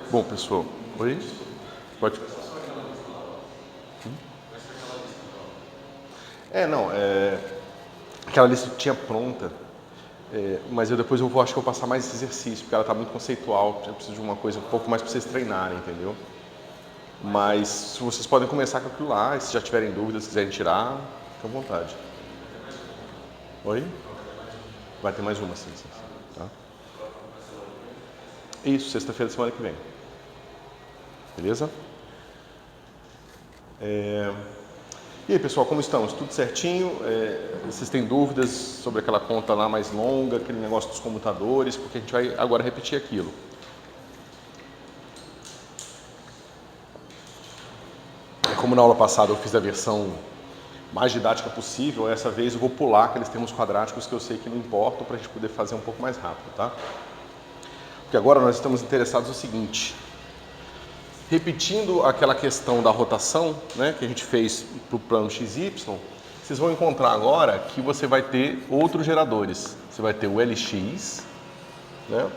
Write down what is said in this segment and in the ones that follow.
Bom, pessoal, oi? Pode. Aquela lista tinha pronta, mas depois acho que eu vou passar mais esse exercício, porque ela está muito conceitual, eu preciso de uma coisa um pouco mais para vocês treinarem, entendeu? Mas se vocês podem começar com aquilo lá, e se já tiverem dúvidas, se quiserem tirar, fique à vontade. Oi? Vai ter mais uma, sim. Tá? Isso, sexta-feira da semana que vem. Beleza? E aí, pessoal, como estamos? Tudo certinho? Vocês têm dúvidas sobre aquela conta lá mais longa, aquele negócio dos comutadores? Porque a gente vai agora repetir aquilo. Como na aula passada eu fiz a versão mais didática possível, essa vez eu vou pular aqueles termos quadráticos que eu sei que não importam para a gente poder fazer um pouco mais rápido, tá? Porque agora nós estamos interessados no seguinte: repetindo aquela questão da rotação, né, que a gente fez para o plano XY, vocês vão encontrar agora que você vai ter outros geradores. Você vai ter o LX, né?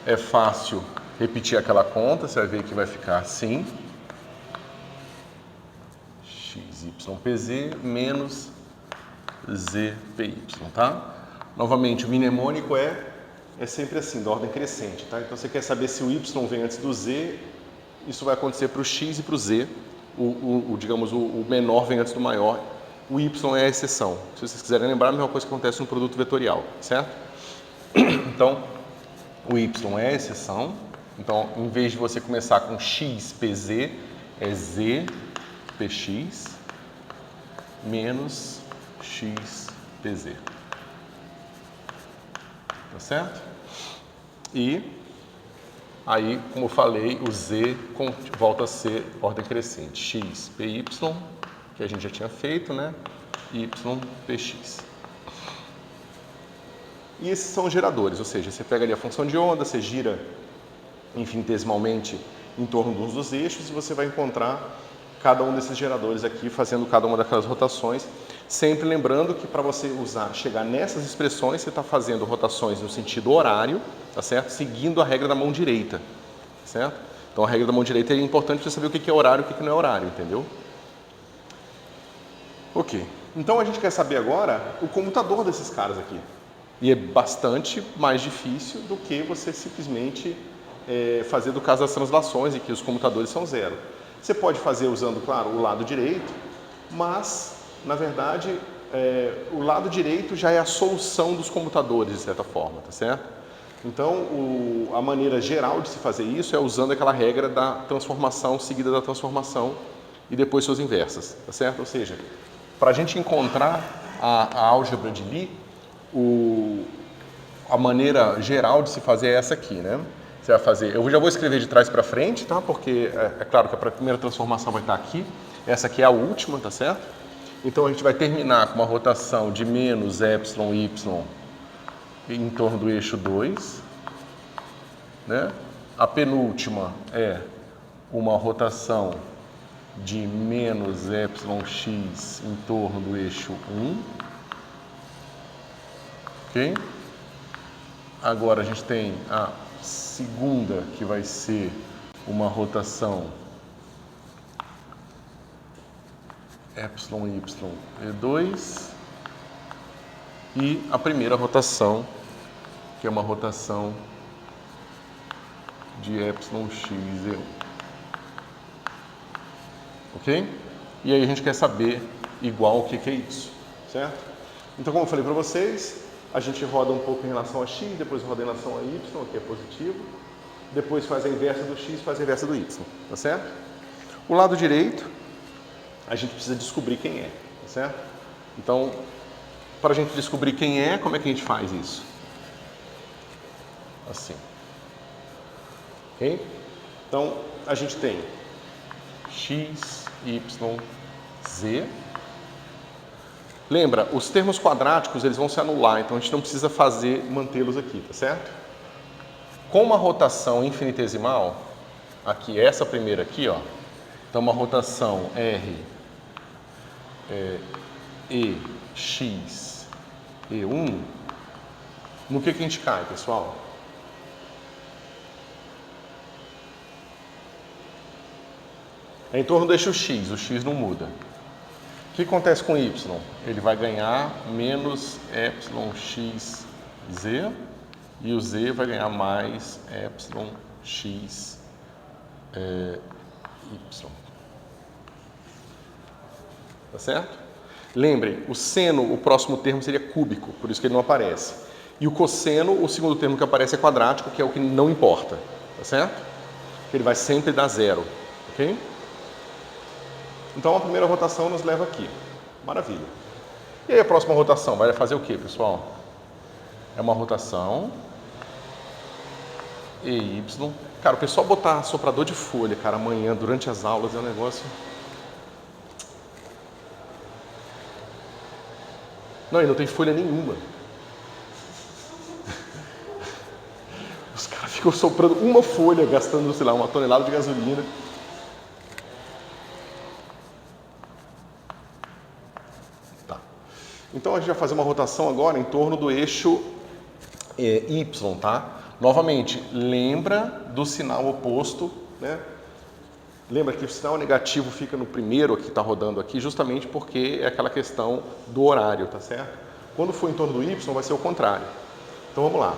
É fácil repetir aquela conta, você vai ver que vai ficar assim: XYPZ menos ZPY, tá? Novamente, o mnemônico é sempre assim, da ordem crescente, tá? Então você quer saber se o Y vem antes do Z, isso vai acontecer para o X e para o Z. Digamos, o menor vem antes do maior, o Y é a exceção. Se vocês quiserem lembrar, a mesma coisa que acontece no produto vetorial, certo? Então, o Y é a exceção. Então, em vez de você começar com XPZ, é ZPX menos XPZ. Tá certo? E aí, como eu falei, o Z volta a ser ordem crescente. X, PY, que a gente já tinha feito, né? Y, PX. E esses são os geradores, ou seja, você pega ali a função de onda, você gira infinitesimalmente em torno de uns dos eixos e você vai encontrar cada um desses geradores aqui fazendo cada uma daquelas rotações. Sempre lembrando que para você chegar nessas expressões, você está fazendo rotações no sentido horário, tá certo? Seguindo a regra da mão direita, certo? Então a regra da mão direita é importante para você saber o que é horário e o que não é horário, entendeu? Ok. Então a gente quer saber agora o comutador desses caras aqui. E é bastante mais difícil do que você simplesmente fazer do caso das translações, em que os comutadores são zero. Você pode fazer usando, claro, o lado direito, mas, na verdade, o lado direito já é a solução dos comutadores, de certa forma, tá certo? Então, a maneira geral de se fazer isso é usando aquela regra da transformação seguida da transformação e depois suas inversas, tá certo? Ou seja, para a gente encontrar a álgebra de Lie, a maneira geral de se fazer é essa aqui, né? Você vai fazer, eu já vou escrever de trás para frente, tá? Porque é claro que a primeira transformação vai estar aqui, essa aqui é a última, tá certo? Então a gente vai terminar com uma rotação de menos epsilon y em torno do eixo 2, né? A penúltima é uma rotação de menos epsilon x em torno do eixo 1, ok? Agora a gente tem a segunda, que vai ser uma rotação epsilon y e2, e a primeira rotação, que é uma rotação de epsilon x e1. Ok? E aí a gente quer saber igual o que é isso, certo? Então, como eu falei para vocês, a gente roda um pouco em relação a x, depois roda em relação a y, que é positivo, depois faz a inversa do x, faz a inversa do y, tá certo? O lado direito, a gente precisa descobrir quem é, tá certo? Então, para a gente descobrir quem é, como é que a gente faz isso? Assim. Ok? Então, a gente tem x, y, z. Lembra, os termos quadráticos eles vão se anular, então a gente não precisa mantê-los aqui, tá certo? Com uma rotação infinitesimal, aqui, essa primeira aqui, ó, então uma rotação R, E, X, E1, no que a gente cai, pessoal? É em torno do eixo x, o x não muda. O que acontece com y? Ele vai ganhar menos epsilon z e o z vai ganhar mais epsilon x y. Tá certo? Lembrem, o seno, o próximo termo seria cúbico, por isso que ele não aparece. E o cosseno, o segundo termo que aparece é quadrático, que é o que não importa. Tá certo? Ele vai sempre dar zero. Ok? Então a primeira rotação nos leva aqui. Maravilha. E aí a próxima rotação vai fazer o que, pessoal? É uma rotação EY. Cara, o pessoal botar soprador de folha, cara, amanhã, durante as aulas, é um negócio... Não, e não tem folha nenhuma. Os caras ficam soprando uma folha, gastando, sei lá, 1 tonelada de gasolina. Tá. Então a gente vai fazer uma rotação agora em torno do eixo Y, tá? Novamente, lembra do sinal oposto, né? Lembra que o sinal negativo fica no primeiro que está rodando aqui, justamente porque é aquela questão do horário, tá certo? Quando for em torno do Y, vai ser o contrário. Então vamos lá.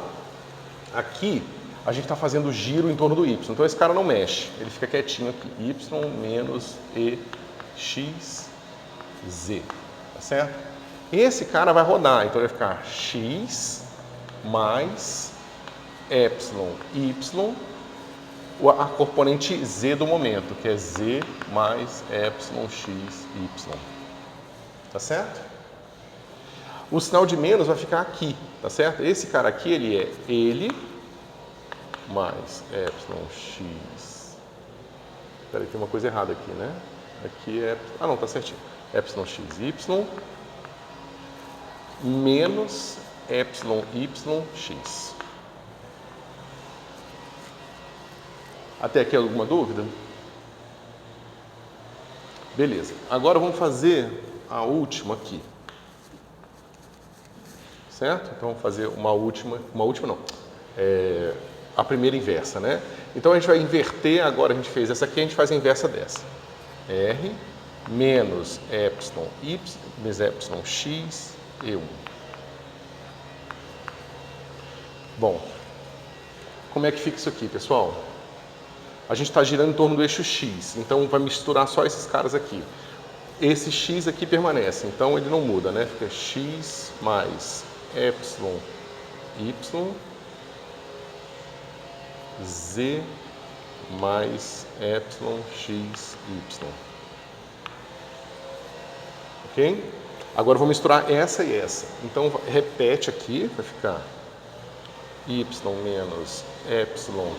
Aqui, a gente está fazendo giro em torno do Y. Então esse cara não mexe, ele fica quietinho aqui. Y menos EX, Z, tá certo? Esse cara vai rodar, então vai ficar X mais Epsilon Y, a componente Z do momento, que é Z mais Epsilon X, Y. Tá certo? O sinal de menos vai ficar aqui, tá certo? Esse cara aqui, ele é ele mais Epsilon X. Espera aí, tem uma coisa errada aqui, né? Aqui é... Ah, não, tá certinho. Epsilon X, Y menos Epsilon Y, X. Até aqui alguma dúvida? Beleza. Agora vamos fazer a última aqui. Certo? Então vamos fazer uma última não. A primeira inversa, né? Então a gente vai inverter, agora a gente fez essa aqui, a gente faz a inversa dessa. R menos Epsilon Y, menos Epsilon X, E1. Bom, como é que fica isso aqui, pessoal? A gente está girando em torno do eixo X, então vai misturar só esses caras aqui. Esse X aqui permanece, então ele não muda, né? Fica X mais Epsilon Y, Z mais Epsilon X, Y. Ok? Agora eu vou misturar essa e essa. Então repete aqui, vai ficar Y menos Epsilon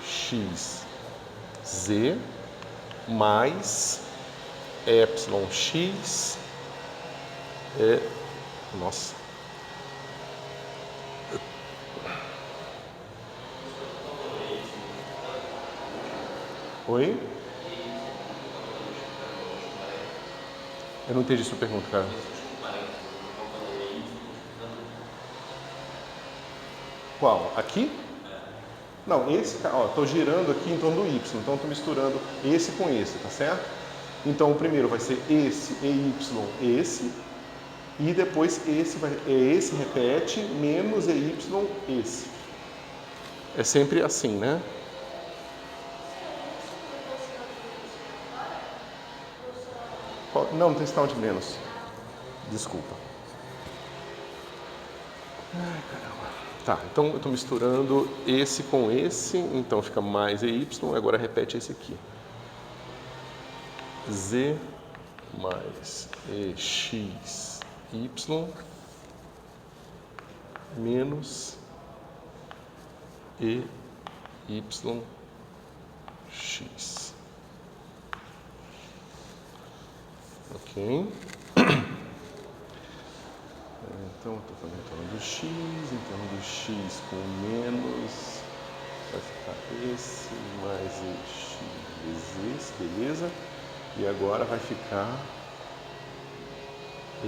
X, Z mais Epsilon X nossa. Oi? Eu não entendi sua pergunta, cara. Qual? Aqui? Não, esse, ó, tô girando aqui em torno do Y, então tô misturando esse com esse, tá certo? Então o primeiro vai ser esse, EY, esse, e depois esse repete, menos EY, esse. É sempre assim, né? Não, não tem sinal de menos. Desculpa. Ai, caramba. Tá, então eu estou misturando esse com esse, então fica mais EY, agora repete esse aqui. Z mais EX, Y menos EY, X. Ok? Então, eu estou fazendo em torno do X, em torno do X com menos, vai ficar esse, mais EX vezes, beleza? E agora vai ficar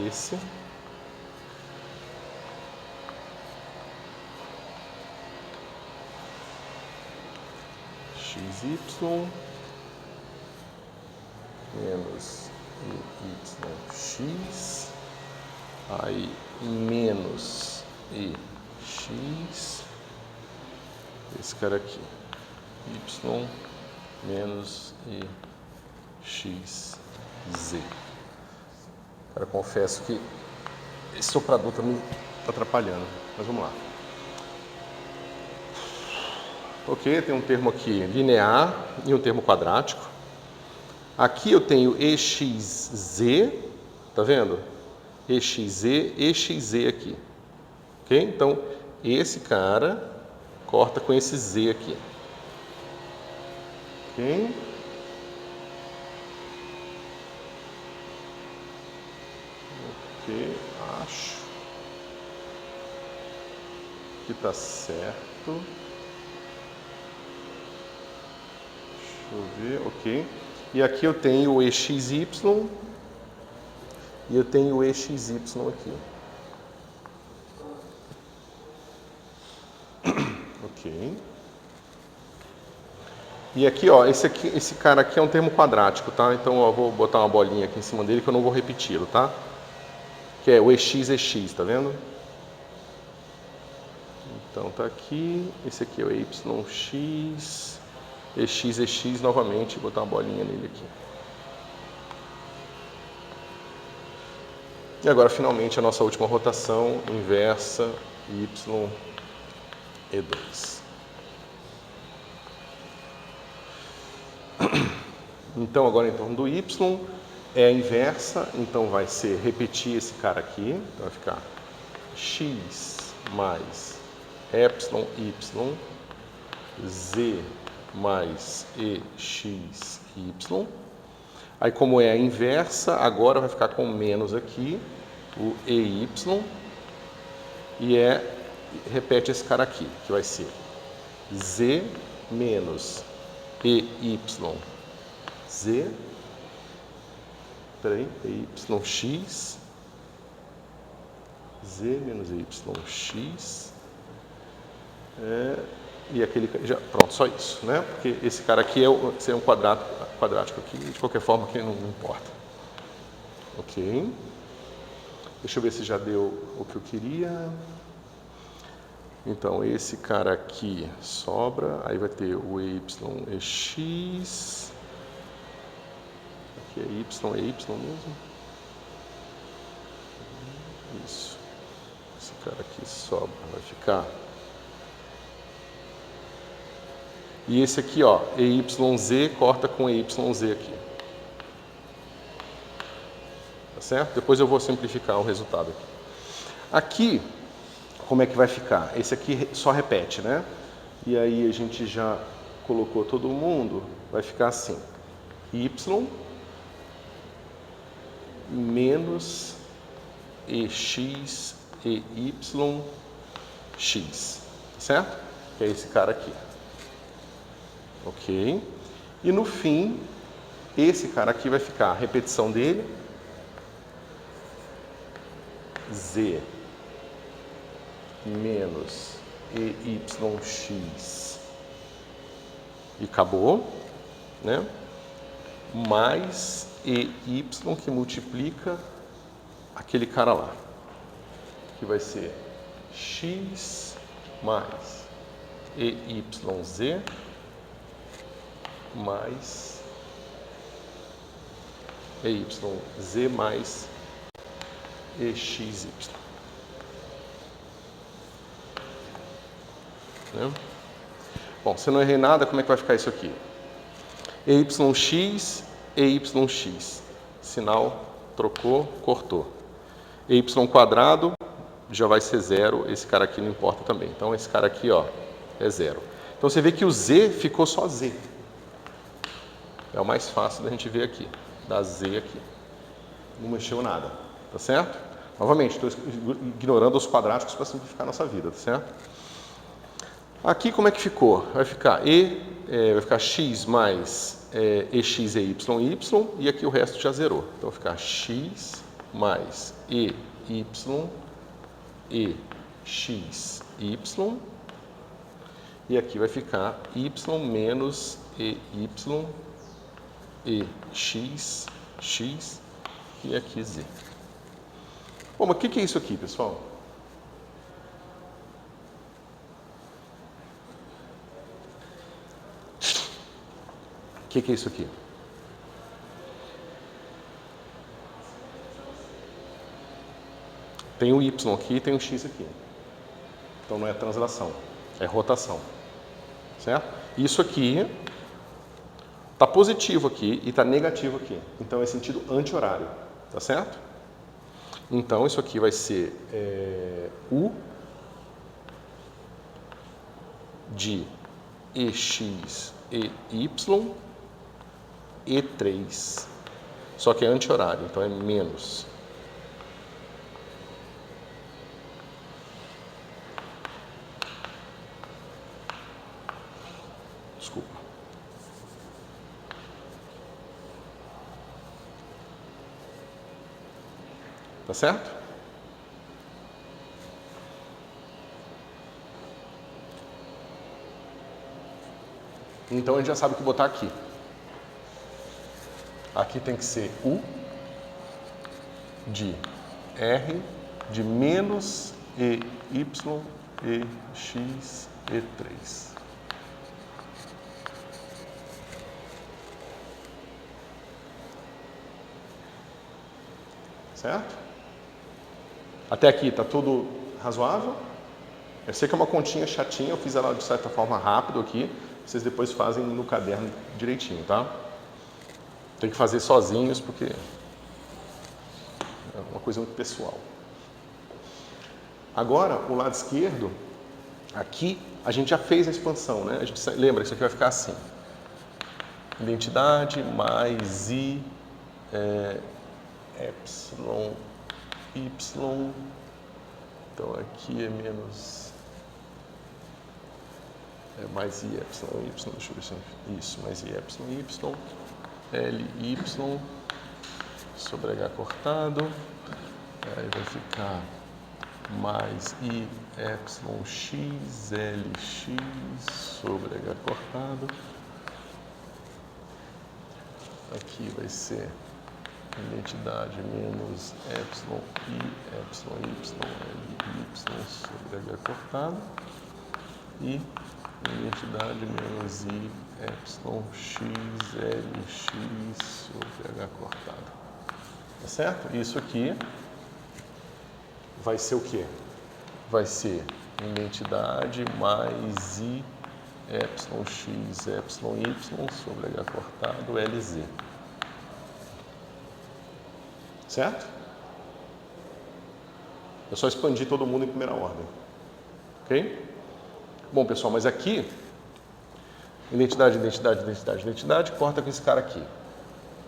esse. XY menos EYX, aí menos EX, esse cara aqui, Y menos EXZ. Cara, confesso que esse soprador tá me atrapalhando, mas vamos lá. Ok, tem um termo aqui linear e um termo quadrático. Aqui eu tenho EXZ, tá vendo? EXZ, EXZ aqui. Ok? Então, esse cara corta com esse Z aqui. Ok? Ok, acho que tá certo. Deixa eu ver, ok. E aqui eu tenho o EXY e eu tenho o EXY aqui. Ok. E aqui, ó, esse cara aqui é um termo quadrático, tá? Então eu vou botar uma bolinha aqui em cima dele que eu não vou repeti-lo, tá? Que é o EX, tá vendo? Então tá aqui, esse aqui é o EYX, EX novamente, vou botar uma bolinha nele aqui. E agora finalmente a nossa última rotação inversa, YE2. Então agora em torno do Y é a inversa, então vai ser repetir esse cara aqui, então vai ficar X mais EY, Z mais EXY. Aí como é a inversa, agora vai ficar com menos aqui, o EY, e repete esse cara aqui, que vai ser Z menos EYZ, EYX, Z menos EYX, e aquele, já, pronto, só isso, né? Porque esse cara aqui seria um quadrático aqui, de qualquer forma aqui não importa. Ok. Deixa eu ver se já deu o que eu queria. Então, esse cara aqui sobra, aí vai ter o EYX. Aqui é Y mesmo. Isso. Esse cara aqui sobra, vai ficar. E esse aqui, ó, EYZ corta com EYZ aqui. Tá certo? Depois eu vou simplificar o resultado aqui. Aqui, como é que vai ficar? Esse aqui só repete, né? E aí a gente já colocou todo mundo, vai ficar assim. Y menos EX, EY, X. Tá certo? Que é esse cara aqui. Ok? E no fim, esse cara aqui vai ficar a repetição dele, Z menos EYX, e acabou, né? Mais EY que multiplica aquele cara lá, que vai ser X mais EYZ mais EYZ mais EXY. Né? Bom, se eu não errei nada, como é que vai ficar isso aqui? EYX, EYX. Sinal, trocou, cortou. EY quadrado já vai ser zero, esse cara aqui não importa também. Então esse cara aqui, ó, é zero. Então você vê que o Z ficou só Z. É o mais fácil da gente ver aqui, da Z aqui. Não mexeu nada, tá certo? Novamente, estou ignorando os quadráticos para simplificar a nossa vida, tá certo? Aqui como é que ficou? Vai ficar vai ficar X mais EX e YY, e aqui o resto já zerou. Então vai ficar X mais EY, EXY, e aqui vai ficar Y menos EY, EX, X e aqui Z. Bom, mas o que é isso aqui, pessoal? O que é isso aqui? Tem o Y aqui e tem o X aqui. Então não é translação, é rotação. Certo? Isso aqui está positivo aqui e está negativo aqui. Então é sentido anti-horário. Tá certo? Então isso aqui vai ser U de EX e Y E3. Só que é anti-horário, então é menos. Desculpa. Tá certo? Então a gente já sabe o que botar aqui. Aqui tem que ser U de R de menos EY EX E3. Certo? Até aqui está tudo razoável? Eu sei que é uma continha chatinha, eu fiz ela de certa forma rápido aqui. Vocês depois fazem no caderno direitinho, tá? Tem que fazer sozinhos porque é uma coisa muito pessoal. Agora, o lado esquerdo, aqui, a gente já fez a expansão, né? A gente lembra, isso aqui vai ficar assim. Identidade mais I, epsilon, Y. Então, aqui é menos... mais I, epsilon, Y. Deixa eu ver se isso, mais I, epsilon, Y. LY sobre H cortado, aí vai ficar mais I epsilon X LX sobre H cortado, aqui vai ser identidade menos epsilon I epsilon Y LY sobre H cortado e identidade menos I epsilon X LX sobre H cortado. Tá certo? Isso aqui vai ser o quê? Vai ser identidade mais I epsilon X epsilon Y sobre H cortado LZ. Certo? É só expandir todo mundo em primeira ordem. Ok? Bom, pessoal, mas aqui, identidade, identidade, identidade, identidade, corta com esse cara aqui.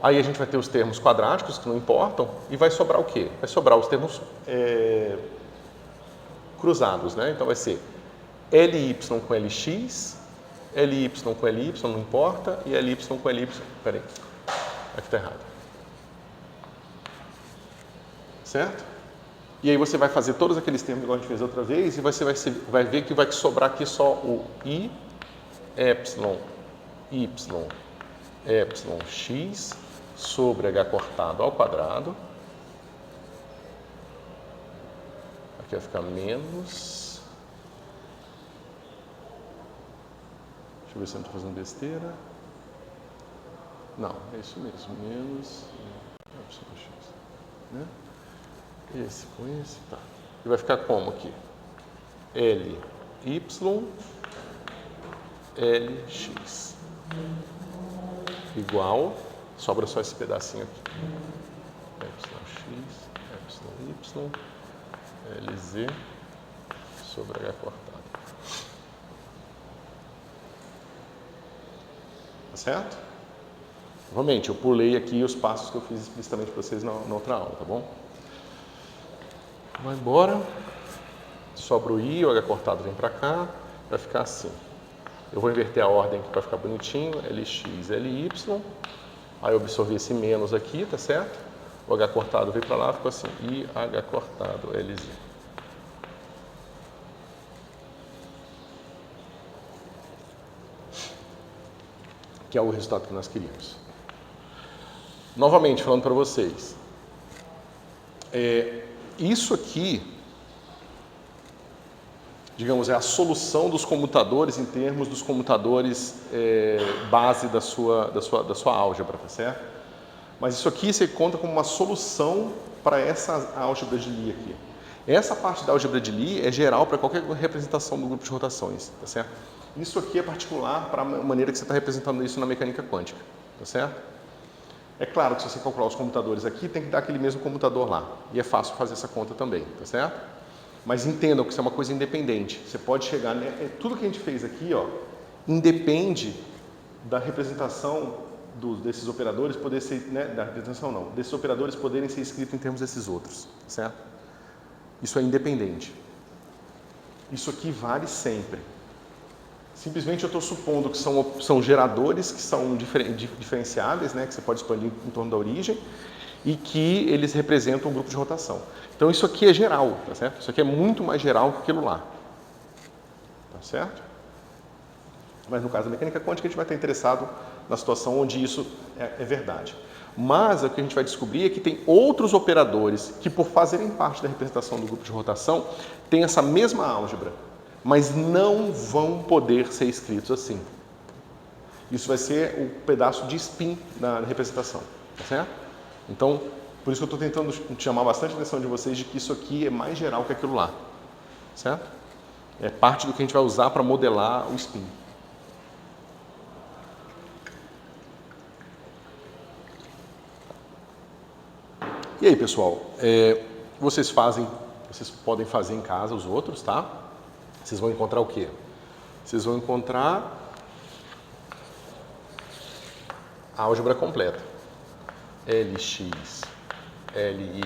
Aí a gente vai ter os termos quadráticos, que não importam, e vai sobrar o quê? Vai sobrar os termos cruzados, né? Então vai ser LY com LX, LY com LY, não importa, e LY com LY... Peraí, aqui está errado. Certo? E aí você vai fazer todos aqueles termos igual a gente fez outra vez e você vai ver que vai sobrar aqui só o I, epsilon, Y, epsilon, X sobre H cortado ao quadrado. Aqui vai ficar menos. Deixa eu ver se eu não estou fazendo besteira. Não, é isso mesmo. Menos epsilon, X. Né? Esse com esse, tá. E vai ficar como aqui? L, Y, L, X. Igual, sobra só esse pedacinho aqui. Epsilon X, Epsilon Y, LZ sobre H cortado. Tá certo? Novamente, eu pulei aqui os passos que eu fiz explicitamente para vocês na outra aula, tá bom? Vai embora, sobra o I, o H cortado vem para cá, vai ficar assim. Eu vou inverter a ordem aqui para ficar bonitinho, LX, LY, aí eu absorvi esse menos aqui, tá certo? O H cortado veio para lá, ficou assim, I, H cortado, LZ. Que é o resultado que nós queríamos. Novamente, falando para vocês, isso aqui, digamos, é a solução dos comutadores em termos dos comutadores base da sua álgebra, tá certo? Mas isso aqui você conta como uma solução para essa álgebra de Lie aqui. Essa parte da álgebra de Lie é geral para qualquer representação do grupo de rotações, tá certo? Isso aqui é particular para a maneira que você está representando isso na mecânica quântica, tá certo? É claro que se você calcular os comutadores aqui, tem que dar aquele mesmo comutador lá. E é fácil fazer essa conta também, tá certo? Mas entendam que isso é uma coisa independente. Você pode chegar... tudo que a gente fez aqui, ó, independe da representação desses operadores poder ser... da representação não. Desses operadores poderem ser escritos em termos desses outros, tá certo? Isso é independente. Isso aqui vale sempre. Simplesmente eu estou supondo que são geradores que são diferenciáveis, né, que você pode expandir em torno da origem, e que eles representam um grupo de rotação. Então isso aqui é geral, tá certo? Isso aqui é muito mais geral que aquilo lá. Tá certo? Mas no caso da mecânica quântica a gente vai estar interessado na situação onde isso é verdade. Mas o que a gente vai descobrir é que tem outros operadores que, por fazerem parte da representação do grupo de rotação, têm essa mesma álgebra, mas não vão poder ser escritos assim. Isso vai ser o pedaço de spin da representação, tá certo? Então, por isso que eu estou tentando chamar bastante a atenção de vocês de que isso aqui é mais geral que aquilo lá, certo? É parte do que a gente vai usar para modelar o spin. E aí, pessoal, vocês podem fazer em casa os outros, tá? Vocês vão encontrar o quê? Vocês vão encontrar a álgebra completa. Lx, Ly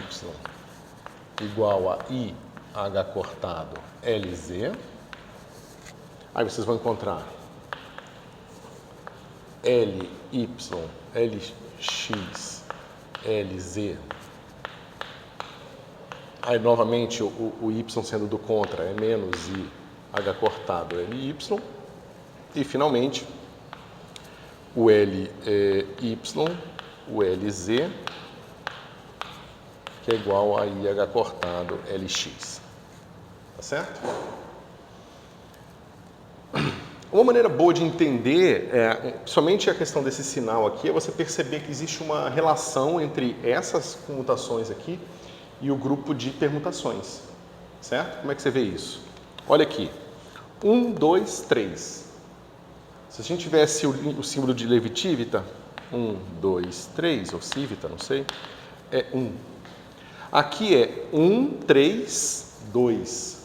igual a IH cortado Lz. Aí vocês vão encontrar Ly, Lx, Lz. Aí novamente o y sendo do contra é menos IH cortado Ly. E finalmente o Ly, o Lz, que é igual a IH cortado Lx. Tá certo? Uma maneira boa de entender, principalmente a questão desse sinal aqui, é você perceber que existe uma relação entre essas comutações aqui e o grupo de permutações. Certo? Como é que você vê isso? Olha aqui. 1, 2, 3. Se a gente tivesse o símbolo de Levi-Civita, 1, 2, 3, ou Civita, não sei, é 1. Aqui é 1, 3, 2.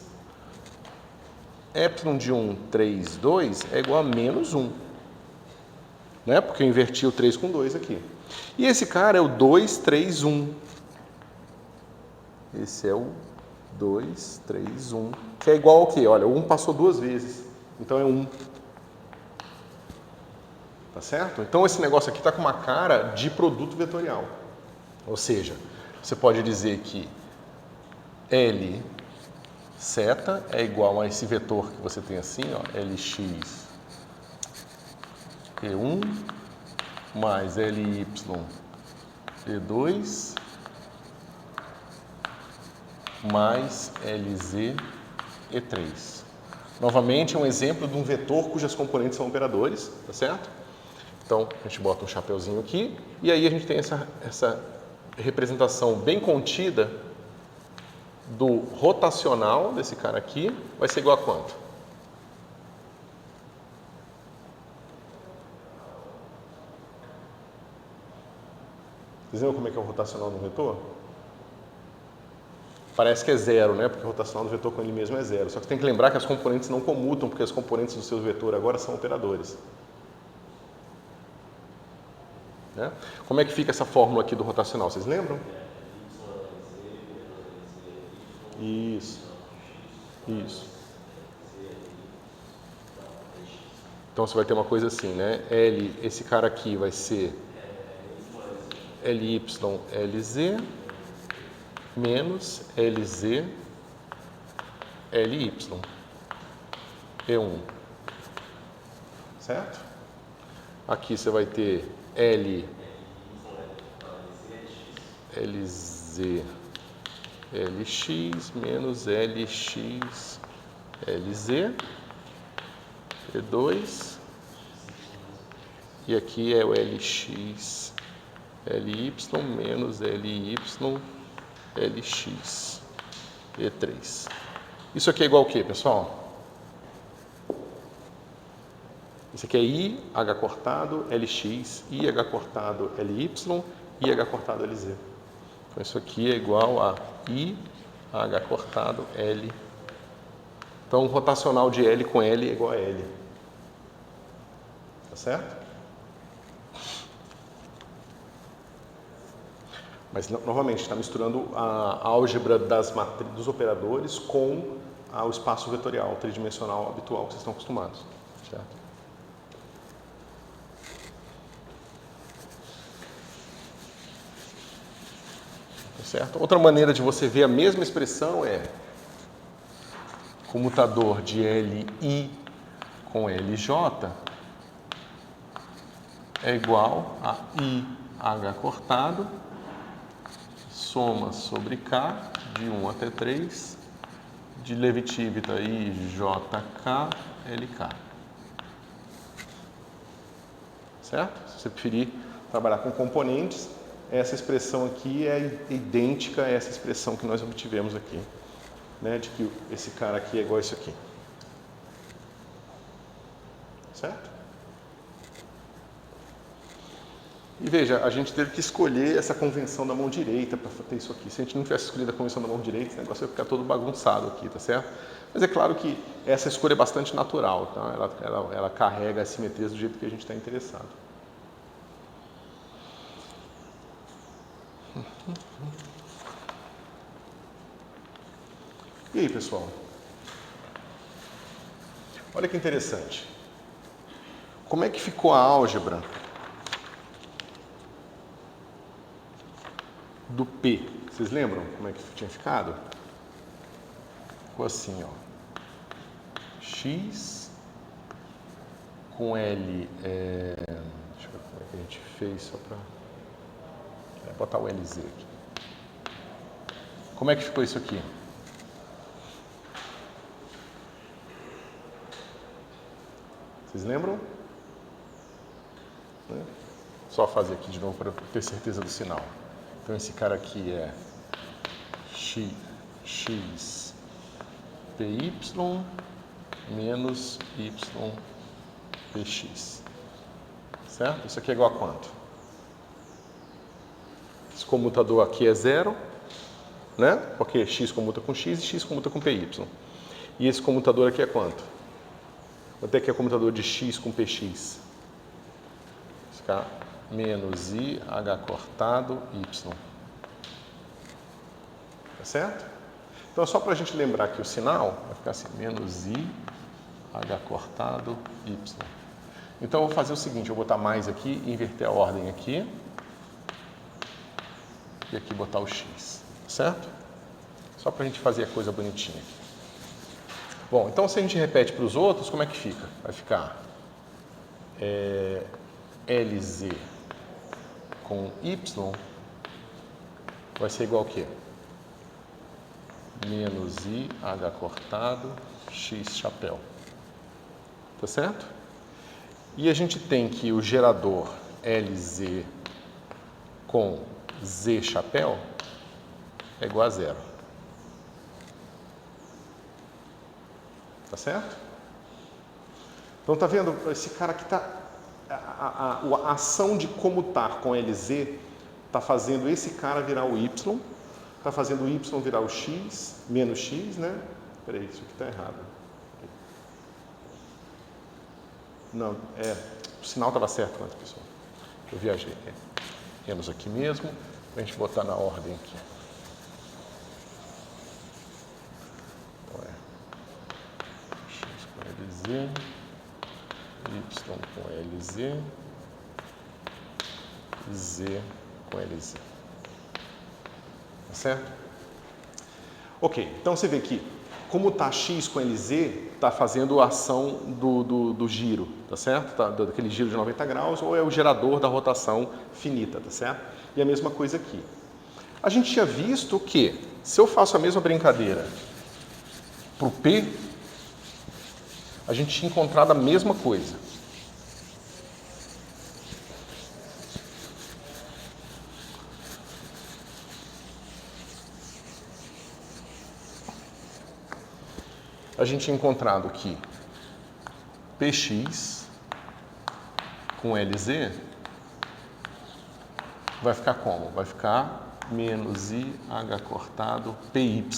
Epsilon de 1, 3, 2 é igual a menos 1. Né? Porque eu inverti o 3 com 2 aqui. E esse cara é o 2, 3, 1. Esse é o 2, 3, 1. Que é igual ao quê? Olha, o 1 passou 2 vezes. Então é 1. Tá certo? Então esse negócio aqui está com uma cara de produto vetorial. Ou seja, você pode dizer que L seta é igual a esse vetor que você tem assim, ó, Lx E1 mais Ly E2 mais Lz E3. Novamente, é um exemplo de um vetor cujas componentes são operadores, tá certo? Então, a gente bota um chapeuzinho aqui, e aí a gente tem essa representação bem contida do rotacional desse cara aqui, vai ser igual a quanto? Vocês lembram como é que é o rotacional do vetor? Parece que é zero, né? Porque o rotacional do vetor com ele mesmo é zero. Só que tem que lembrar que as componentes não comutam, porque as componentes do seu vetor agora são operadores. Né? Como é que fica essa fórmula aqui do rotacional? Vocês lembram? Isso. Isso. Então você vai ter uma coisa assim, né? Esse cara aqui vai ser Ly, Lz menos Lz, Ly. E1. Certo? Aqui você vai ter L LZ LX menos LX LZ E2 e aqui é o LX LY menos LY LX E3. Isso aqui é igual ao que, pessoal? Isso aqui é IH cortado LX, IH cortado LY, IH cortado LZ. Então isso aqui é igual a IH cortado L. Então o rotacional de L com L é igual a L. Tá certo? Mas novamente está misturando a álgebra dos operadores com o espaço vetorial tridimensional habitual que vocês estão acostumados. Certo? Certo? Outra maneira de você ver a mesma expressão é comutador de LI com LJ é igual a IH cortado, soma sobre K, de 1 até 3, de Levi-Civita IJK LK. Certo? Se você preferir trabalhar com componentes, essa expressão aqui é idêntica a essa expressão que nós obtivemos aqui, né, de que esse cara aqui é igual a isso aqui. Certo? E veja, a gente teve que escolher essa convenção da mão direita para ter isso aqui. Se a gente não tivesse escolhido a convenção da mão direita, o negócio ia ficar todo bagunçado aqui, tá certo? Mas é claro que essa escolha é bastante natural, tá? Ela carrega as simetrias do jeito que a gente está interessado. E aí, pessoal? Olha que interessante. Como é que ficou a álgebra do P? Vocês lembram como é que tinha ficado? Ficou assim, ó. X com L... deixa eu ver como é que a gente fez só para... botar o LZ aqui. Como é que ficou isso aqui? Vocês lembram? Só fazer aqui de novo para ter certeza do sinal. Então esse cara aqui é x py menos y px. Certo? Isso aqui é igual a quanto? Esse comutador aqui é zero, né? Porque x comuta com x e x comuta com py. E esse comutador aqui é quanto? Quanto é que é o comutador de x com px? Ficar menos IH cortado Y. Tá certo? Então, só para a gente lembrar que o sinal vai ficar assim, menos IH cortado Y. Então, eu vou fazer o seguinte, eu vou botar mais aqui, inverter a ordem aqui. E aqui botar o X. Certo? Só para a gente fazer a coisa bonitinha aqui. Bom, então se a gente repete para os outros, como é que fica? Vai ficar LZ com Y vai ser igual a quê? Menos IH cortado X chapéu. Tá certo? E a gente tem que o gerador LZ com Z chapéu é igual a zero. Tá certo? Então, tá vendo? Esse cara aqui tá... A ação de comutar com LZ tá fazendo esse cara virar o Y, tá fazendo o Y virar o X, menos X, né? Peraí, isso aqui tá errado. Não, o sinal estava certo antes, pessoal. Eu viajei. Menos aqui mesmo, para a gente botar na ordem aqui. X com LZ, Y com LZ, Z com LZ. Tá certo? Ok, então você vê que como está X com LZ, está fazendo a ação do giro, tá certo? Daquele giro de 90 graus, ou é o gerador da rotação finita, tá certo? E a mesma coisa aqui. A gente tinha visto que, se eu faço a mesma brincadeira para o P, a gente tinha encontrado a mesma coisa. A gente tinha encontrado que Px com Lz vai ficar como? Vai ficar menos IH cortado PY.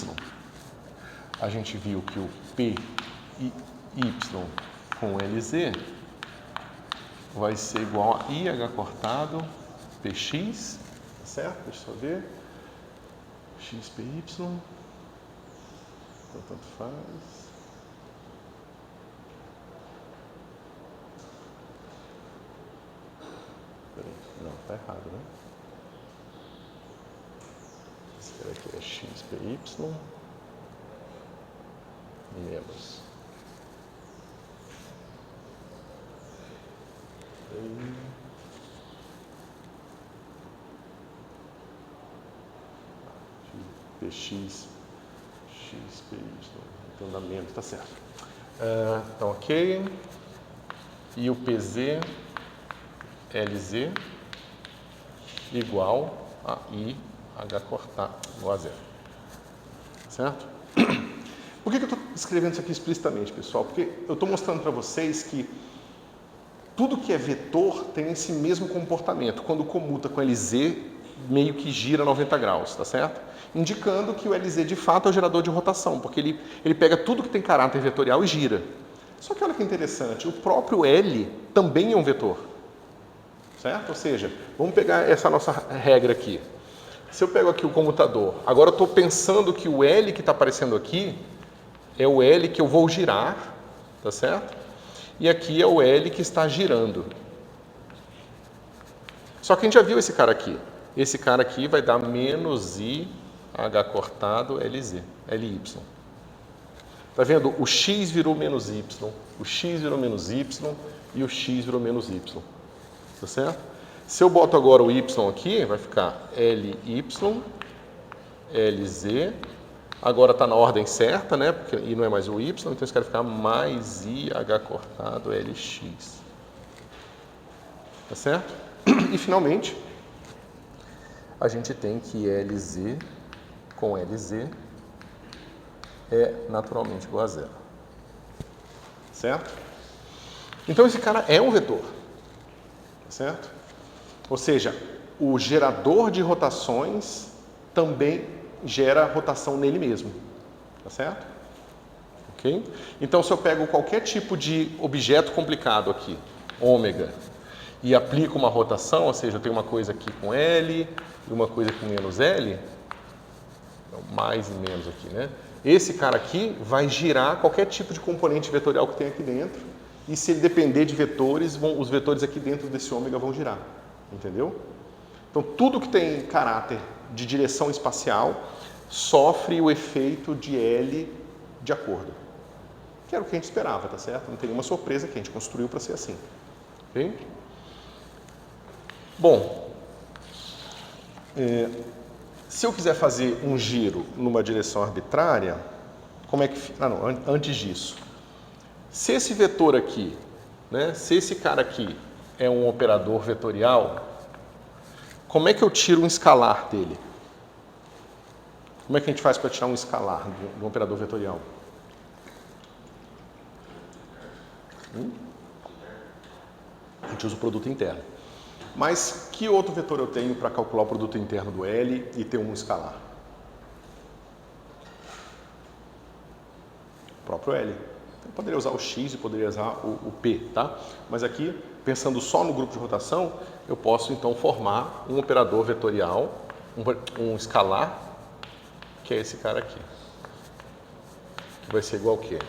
A gente viu que o PY com LZ vai ser igual a IH cortado PX, tá certo? Deixa eu só ver. XPY, então tanto faz. Peraí, não, tá errado, né? Esse cara aqui é XPY menos PX, XPY, então dá menos, tá certo. Então, ok. E o PZ, LZ, igual a IH cortado, igual a zero. Certo? Por que eu estou escrevendo isso aqui explicitamente, pessoal? Porque eu estou mostrando para vocês que tudo que é vetor tem esse mesmo comportamento. Quando comuta com LZ, meio que gira 90 graus, tá certo? Indicando que o LZ de fato é o gerador de rotação, porque ele pega tudo que tem caráter vetorial e gira. Só que olha que interessante, o próprio L também é um vetor, certo? Ou seja, vamos pegar essa nossa regra aqui. Se eu pego aqui o comutador, agora eu estou pensando que o L que está aparecendo aqui é o L que eu vou girar, tá certo? E aqui é o L que está girando. Só que a gente já viu esse cara aqui. Esse cara aqui vai dar menos IH cortado LZ, LY. Tá vendo? O X virou menos Y, o X virou menos Y e o X virou menos Y. Tá certo? Se eu boto agora o Y aqui, vai ficar LY, LZ. Agora está na ordem certa, né? Porque e não é mais o Y, então isso quer ficar mais IH cortado LX. Tá certo? E finalmente, a gente tem que LZ com LZ é naturalmente igual a zero. Certo? Então esse cara é um vetor. Certo? Ou seja, o gerador de rotações também gera rotação nele mesmo. Tá certo? Ok? Então se eu pego qualquer tipo de objeto complicado aqui, ômega, e aplico uma rotação, ou seja, eu tenho uma coisa aqui com L e uma coisa com menos L, mais e menos aqui, né? Esse cara aqui vai girar qualquer tipo de componente vetorial que tem aqui dentro, e se ele depender de vetores, os vetores aqui dentro desse ômega vão girar, entendeu? Então tudo que tem caráter de direção espacial sofre o efeito de L de acordo, que era o que a gente esperava, tá certo? Não tem nenhuma surpresa que a gente construiu para ser assim, ok? Bom, se eu quiser fazer um giro numa direção arbitrária, como é que... antes disso. Se esse vetor aqui, né, se esse cara aqui é um operador vetorial, como é que eu tiro um escalar dele? Como é que a gente faz para tirar um escalar de um operador vetorial? A gente usa o produto interno. Mas que outro vetor eu tenho para calcular o produto interno do L e ter um escalar? O próprio L. Eu poderia usar o X e poderia usar o P, tá? Mas aqui, pensando só no grupo de rotação, eu posso então formar um operador vetorial, um escalar, que é esse cara aqui. Que vai ser igual ao quê?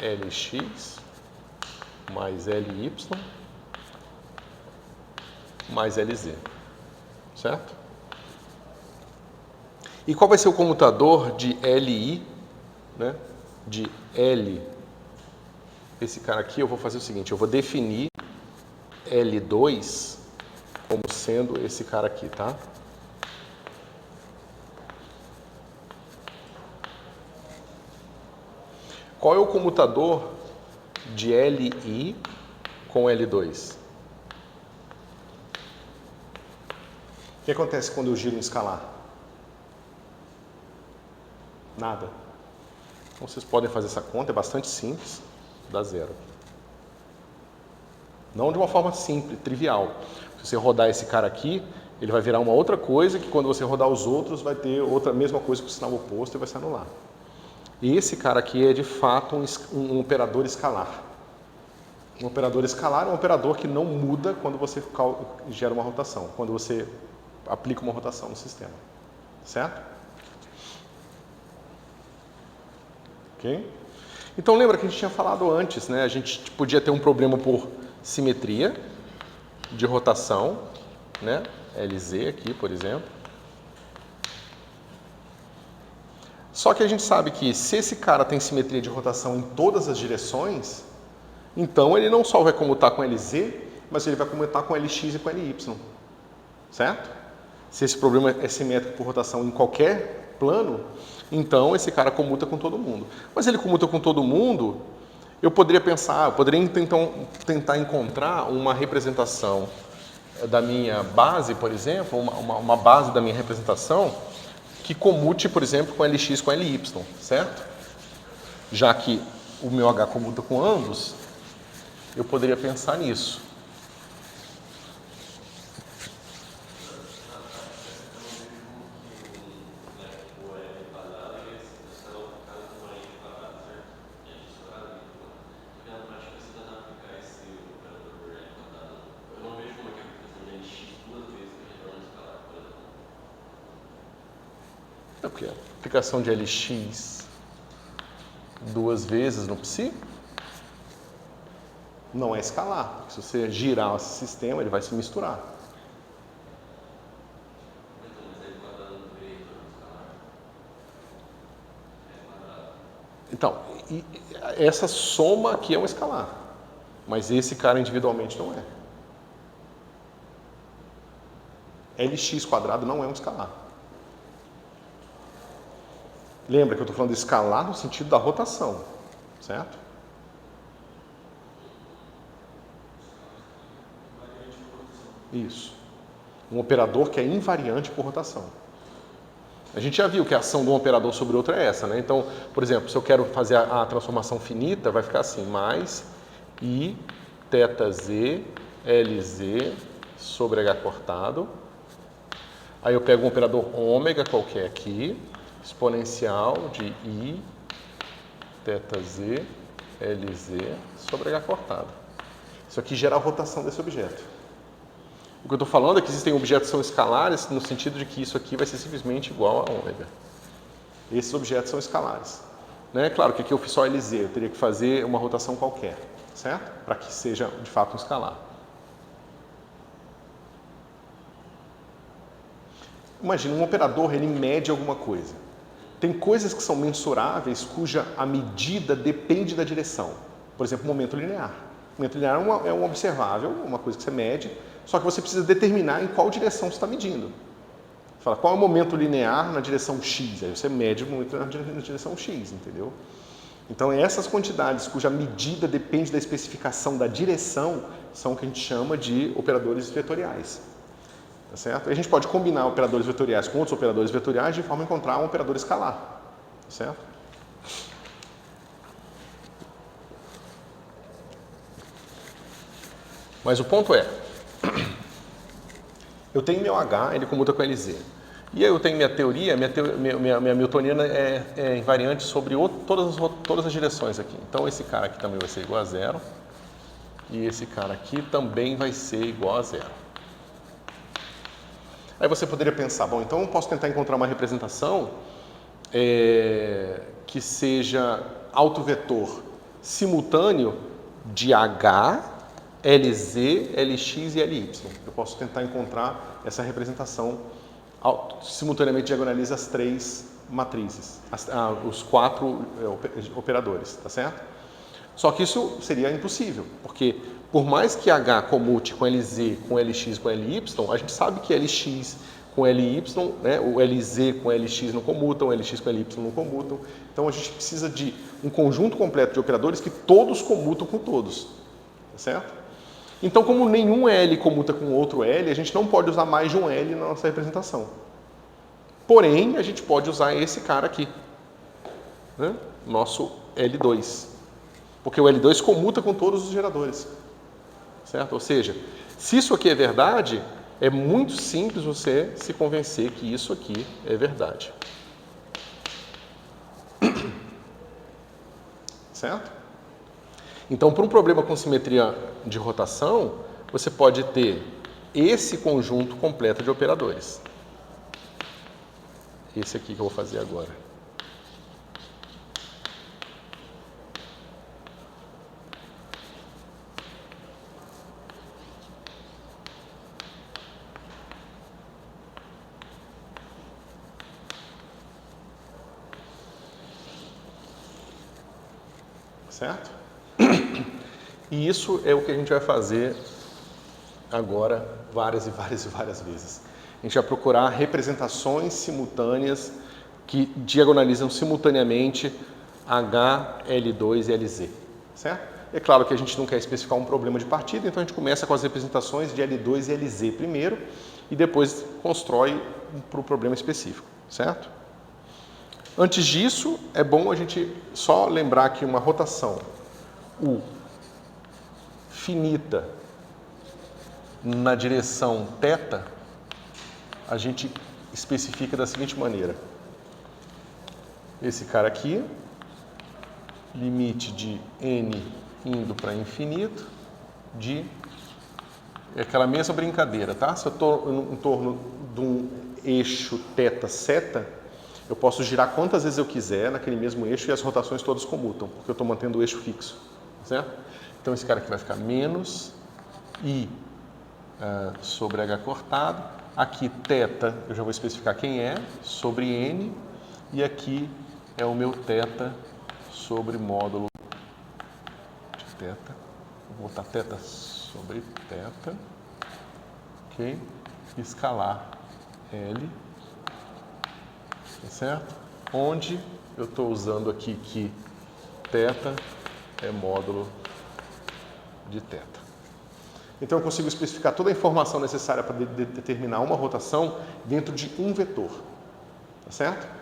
Lx mais Ly mais Lz, certo? E qual vai ser o comutador de Li, né? De L, esse cara aqui, eu vou fazer o seguinte, eu vou definir L2 como sendo esse cara aqui, tá? Qual é o comutador de Li com L2? O que acontece quando eu giro um escalar? Nada. Então vocês podem fazer essa conta, é bastante simples, dá zero. Não de uma forma simples, trivial. Se você rodar esse cara aqui, ele vai virar uma outra coisa, que quando você rodar os outros vai ter outra mesma coisa com o sinal oposto e vai se anular. E esse cara aqui é de fato um operador escalar. Um operador escalar é um operador que não muda quando você gera uma rotação, quando você aplica uma rotação no sistema. Certo? Ok? Então lembra que a gente tinha falado antes, né? A gente podia ter um problema por simetria de rotação, né? LZ aqui, por exemplo. Só que a gente sabe que se esse cara tem simetria de rotação em todas as direções, então ele não só vai comutar com LZ, mas ele vai comutar com LX e com LY. Certo? Se esse problema é simétrico por rotação em qualquer plano, então esse cara comuta com todo mundo. Mas ele comuta com todo mundo, eu poderia então tentar encontrar uma representação da minha base, por exemplo, uma base da minha representação que comute, por exemplo, com LX com LY, certo? Já que o meu H comuta com ambos, eu poderia pensar nisso. É porque a aplicação de LX duas vezes no psi não é escalar, porque se você girar esse sistema, ele vai se misturar. Então, essa soma aqui é um escalar, mas esse cara individualmente não é. LX quadrado não é um escalar. Lembra que eu estou falando de escalar no sentido da rotação, certo? Isso. Um operador que é invariante por rotação. A gente já viu que a ação de um operador sobre outro é essa, né? Então, por exemplo, se eu quero fazer a transformação finita, vai ficar assim, mais I θz Lz sobre H cortado. Aí eu pego um operador ômega qualquer aqui, exponencial de I θz Lz sobre H cortado. Isso aqui gera a rotação desse objeto. O que eu estou falando é que existem objetos que são escalares no sentido de que isso aqui vai ser simplesmente igual a ômega. Esses objetos são escalares. Né? Claro que aqui eu fiz só Lz, eu teria que fazer uma rotação qualquer, certo? Para que seja de fato um escalar. Imagina, um operador, ele mede alguma coisa. Tem coisas que são mensuráveis cuja a medida depende da direção. Por exemplo, o momento linear. O momento linear é um observável, uma coisa que você mede, só que você precisa determinar em qual direção você está medindo. Você fala, qual é o momento linear na direção X? Aí você mede o momento na direção X, entendeu? Então, essas quantidades cuja medida depende da especificação da direção são o que a gente chama de operadores vetoriais. Tá certo? E a gente pode combinar operadores vetoriais com outros operadores vetoriais de forma a encontrar um operador escalar. Tá certo? Mas o ponto é, eu tenho meu H, ele comuta com LZ. E aí eu tenho minha teoria, minha newtoniana é invariante sobre todas as direções aqui. Então esse cara aqui também vai ser igual a zero. E esse cara aqui também vai ser igual a zero. Aí você poderia pensar, bom, então eu posso tentar encontrar uma representação que seja autovetor simultâneo de H, Lz, Lx e Ly. Eu posso tentar encontrar essa representação simultaneamente diagonaliza as três matrizes, os quatro operadores, tá certo? Só que isso seria impossível, porque por mais que H comute com Lz, com Lx e com Ly, a gente sabe que Lx com LY, né? O LZ com LX não comutam, o LX com LY não comutam. Então a gente precisa de um conjunto completo de operadores que todos comutam com todos, tá certo? Então, como nenhum L comuta com outro L, a gente não pode usar mais de um L na nossa representação. Porém, a gente pode usar esse cara aqui, né? Nosso L2. Porque o L2 comuta com todos os geradores, certo? Ou seja, se isso aqui é verdade, é muito simples você se convencer que isso aqui é verdade. Certo? Então, para um problema com simetria de rotação, você pode ter esse conjunto completo de operadores. Esse aqui que eu vou fazer agora. Certo? E isso é o que a gente vai fazer agora várias e várias e várias vezes. A gente vai procurar representações simultâneas que diagonalizam simultaneamente H, L2 e LZ. Certo? É claro que a gente não quer especificar um problema de partida, então a gente começa com as representações de L2 e LZ primeiro e depois constrói para o problema específico. Certo? Antes disso, é bom a gente só lembrar que uma rotação U finita na direção θ, a gente especifica da seguinte maneira. Esse cara aqui, limite de n indo para infinito, de... É aquela mesma brincadeira, tá? Se eu estou em torno de um eixo θ, eu posso girar quantas vezes eu quiser naquele mesmo eixo e as rotações todas comutam, porque eu estou mantendo o eixo fixo, certo? Então esse cara aqui vai ficar menos I sobre H cortado. Aqui θ, eu já vou especificar quem é, sobre N. E aqui é o meu θ sobre módulo de θ. Vou botar θ sobre θ. Ok? Escalar L. Tá certo? Onde eu estou usando aqui que θ é módulo de θ. Então eu consigo especificar toda a informação necessária para determinar uma rotação dentro de um vetor. Tá certo?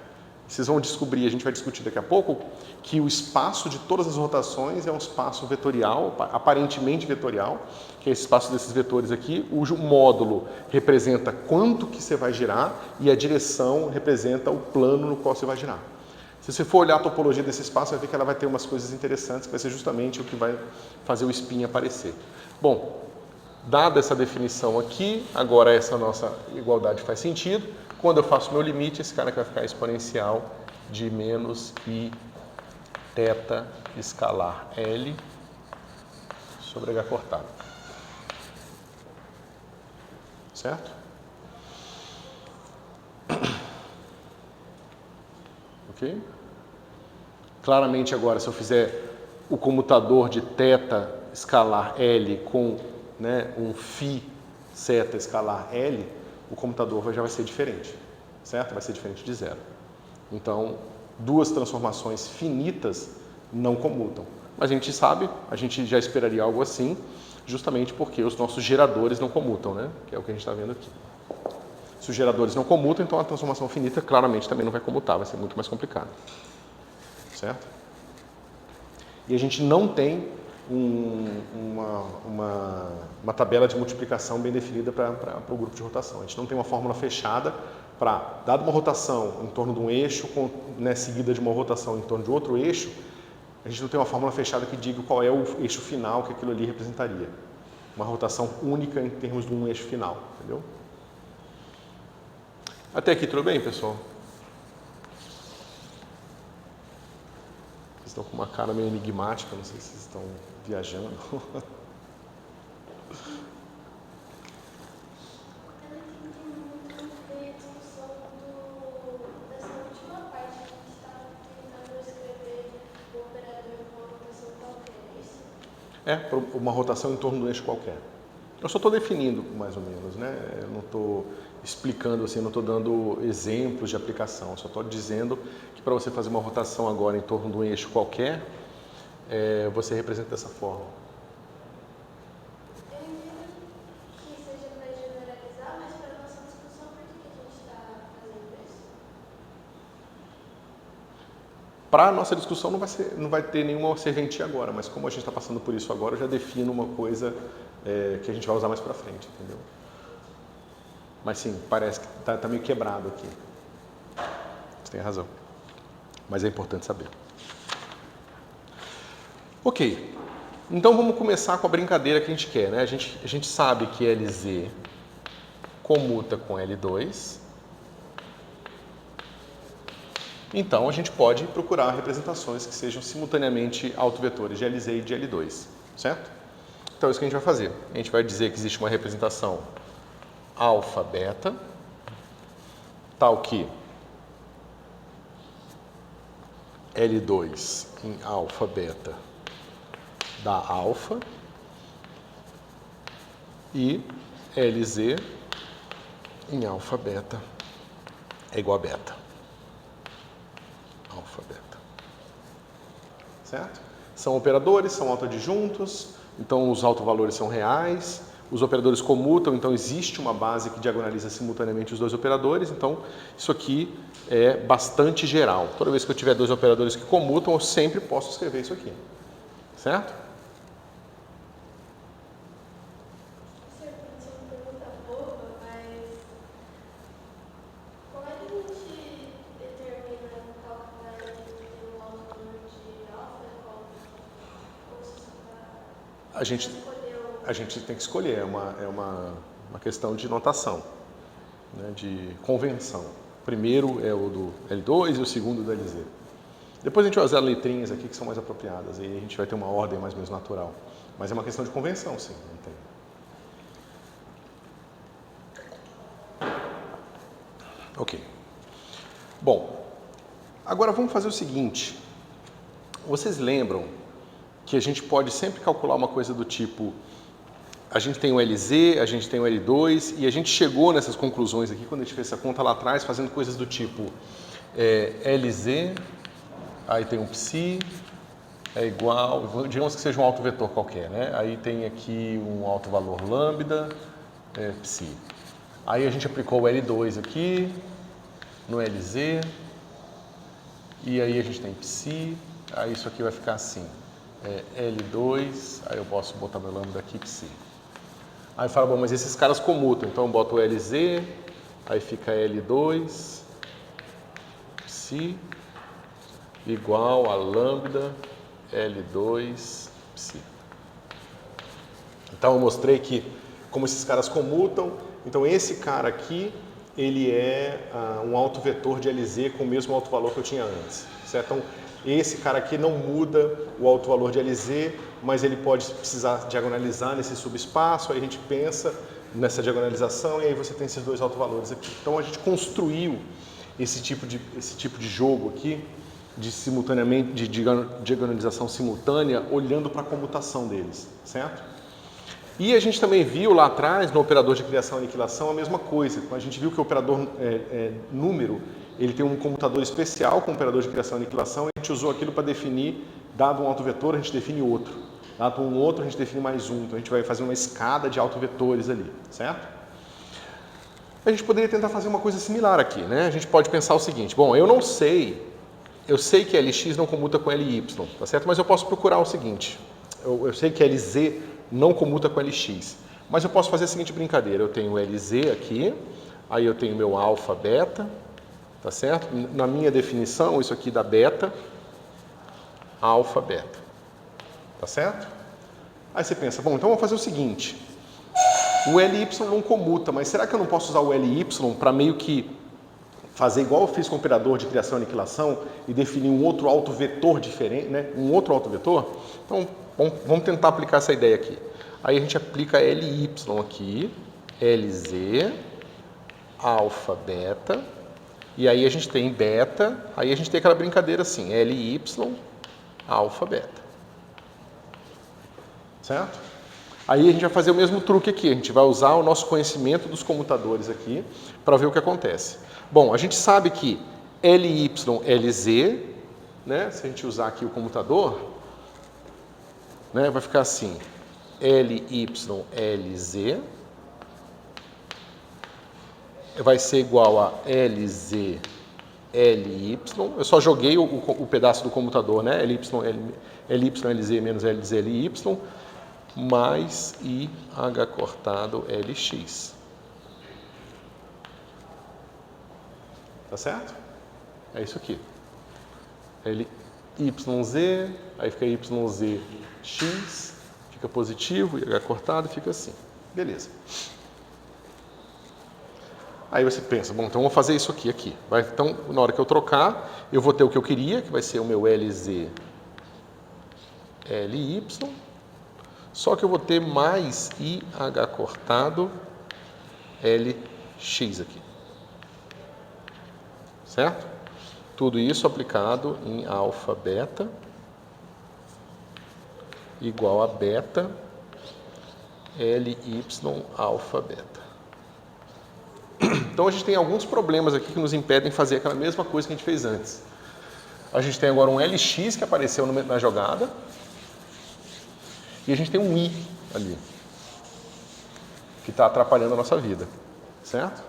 Vocês vão descobrir, a gente vai discutir daqui a pouco, que o espaço de todas as rotações é um espaço vetorial, aparentemente vetorial, que é esse espaço desses vetores aqui. O módulo representa quanto que você vai girar e a direção representa o plano no qual você vai girar. Se você for olhar a topologia desse espaço, vai ver que ela vai ter umas coisas interessantes, que vai ser justamente o que vai fazer o spin aparecer. Bom, dada essa definição aqui, agora essa nossa igualdade faz sentido. Quando eu faço meu limite, esse cara aqui vai ficar exponencial de menos I θ escalar L sobre H cortado. Certo? Ok? Claramente agora, se eu fizer o comutador de θ escalar L com, né, um φ θ escalar L, o comutador já vai ser diferente, certo? Vai ser diferente de zero. Então, duas transformações finitas não comutam. Mas a gente sabe, a gente já esperaria algo assim, justamente porque os nossos geradores não comutam, né? Que é o que a gente está vendo aqui. Se os geradores não comutam, então a transformação finita claramente também não vai comutar, vai ser muito mais complicado. Certo? E a gente não tem uma tabela de multiplicação bem definida para o grupo de rotação. A gente não tem uma fórmula fechada para, dada uma rotação em torno de um eixo, né, seguida de uma rotação em torno de outro eixo, a gente não tem uma fórmula fechada que diga qual é o eixo final que aquilo ali representaria. Uma rotação única em termos de um eixo final, entendeu? Até aqui tudo bem, pessoal? Vocês estão com uma cara meio enigmática, não sei se vocês estão viajando. É, uma rotação em torno do eixo qualquer. Eu só estou definindo mais ou menos, né? Eu não estou explicando assim, não estou dando exemplos de aplicação. Eu só estou dizendo que para você fazer uma rotação agora em torno de um eixo qualquer, você representa dessa forma. Eu entendo que seja para generalizar, mas para a nossa discussão, por que a gente está fazendo isso? Para a nossa discussão não vai ter nenhuma serventia agora, mas como a gente está passando por isso agora, eu já defino uma coisa que a gente vai usar mais para frente, entendeu? Mas sim, parece que tá meio quebrado aqui. Você tem razão. Mas é importante saber. Ok. Então vamos começar com a brincadeira que a gente quer, né? A gente sabe que LZ comuta com L2. Então a gente pode procurar representações que sejam simultaneamente autovetores de LZ e de L2, certo? Então é isso que a gente vai fazer. A gente vai dizer que existe uma representação alfa, beta, tal que L2 em alfa, beta dá alfa e LZ em alfa, beta é igual a beta. Alfa, beta. Certo? São operadores, são autoadjuntos, então os autovalores são reais. Os operadores comutam, então existe uma base que diagonaliza simultaneamente os dois operadores, então isso aqui é bastante geral. Toda vez que eu tiver dois operadores que comutam, eu sempre posso escrever isso aqui. Certo? Isso é uma pergunta boba, mas como é que a gente determina qual que vai ter um autovalor de alfa e qual ou se A gente tem que escolher, é uma questão de notação, né, de convenção. O primeiro é o do L2 e o segundo do LZ. Depois a gente vai usar letrinhas aqui que são mais apropriadas, e a gente vai ter uma ordem mais ou menos natural. Mas é uma questão de convenção, sim. Não tem. Ok. Bom, agora vamos fazer o seguinte. Vocês lembram que a gente pode sempre calcular uma coisa do tipo, a gente tem o LZ, a gente tem o L2, e a gente chegou nessas conclusões aqui, quando a gente fez essa conta lá atrás, fazendo coisas do tipo LZ, aí tem um psi, é igual, digamos que seja um autovetor qualquer, né? Aí tem aqui um autovalor lambda, psi. Aí a gente aplicou o L2 aqui, no LZ, e aí a gente tem psi, aí isso aqui vai ficar assim. L2, aí eu posso botar meu lambda aqui, psi. Aí fala, bom, mas esses caras comutam, então eu boto o LZ, aí fica L2, psi, igual a lambda, L2, psi. Então eu mostrei que, como esses caras comutam, então esse cara aqui, ele é um autovetor de LZ com o mesmo autovalor que eu tinha antes, certo? Então, esse cara aqui não muda o autovalor de LZ, mas ele pode precisar diagonalizar nesse subespaço, aí a gente pensa nessa diagonalização e aí você tem esses dois autovalores aqui. Então a gente construiu esse tipo de jogo aqui, de diagonalização simultânea, olhando para a comutação deles, certo? E a gente também viu lá atrás, no operador de criação e aniquilação, a mesma coisa. A gente viu que o operador número, ele tem um comutador especial com o operador de criação e aniquilação, e a gente usou aquilo para definir, dado um autovetor, a gente define outro. Dado um outro, a gente define mais um. Então a gente vai fazer uma escada de autovetores ali, certo? A gente poderia tentar fazer uma coisa similar aqui, né? A gente pode pensar o seguinte, bom, eu sei que LX não comuta com LY, tá certo? Mas eu posso procurar o seguinte, eu sei que LZ não comuta com LX, mas eu posso fazer a seguinte brincadeira, eu tenho LZ aqui, aí eu tenho meu alfa, beta, tá certo? Na minha definição, isso aqui dá beta, alfa, beta, tá certo? Aí você pensa, bom, então vamos fazer o seguinte, o LY não comuta, mas será que eu não posso usar o LY para meio que fazer igual eu fiz com o operador de criação e aniquilação e definir um outro autovetor diferente, né? Um outro autovetor? Então, vamos tentar aplicar essa ideia aqui. Aí a gente aplica LY aqui, LZ, alfa, beta, e aí a gente tem beta, aí a gente tem aquela brincadeira assim, LY, alfa, beta. Certo? Aí a gente vai fazer o mesmo truque aqui, a gente vai usar o nosso conhecimento dos comutadores aqui para ver o que acontece. Bom, a gente sabe que LY, LZ, né, se a gente usar aqui o comutador, né, vai ficar assim, LY, LZ, vai ser igual a LZ, LY, eu só joguei o pedaço do comutador, né, LY, LZ menos LZ, LY, mais IH cortado LX. Tá certo? É isso aqui. YZ, aí fica YZX, fica positivo, IH cortado, fica assim. Beleza. Aí você pensa, bom, então eu vou fazer isso aqui. Então, na hora que eu trocar, eu vou ter o que eu queria, que vai ser o meu LZ, LY, só que eu vou ter mais IH cortado LX aqui. Certo? Tudo isso aplicado em alfa, beta, igual a beta, LY, alfa, beta. Então a gente tem alguns problemas aqui que nos impedem de fazer aquela mesma coisa que a gente fez antes. A gente tem agora um LX que apareceu na jogada, e a gente tem um I ali, que está atrapalhando a nossa vida, certo?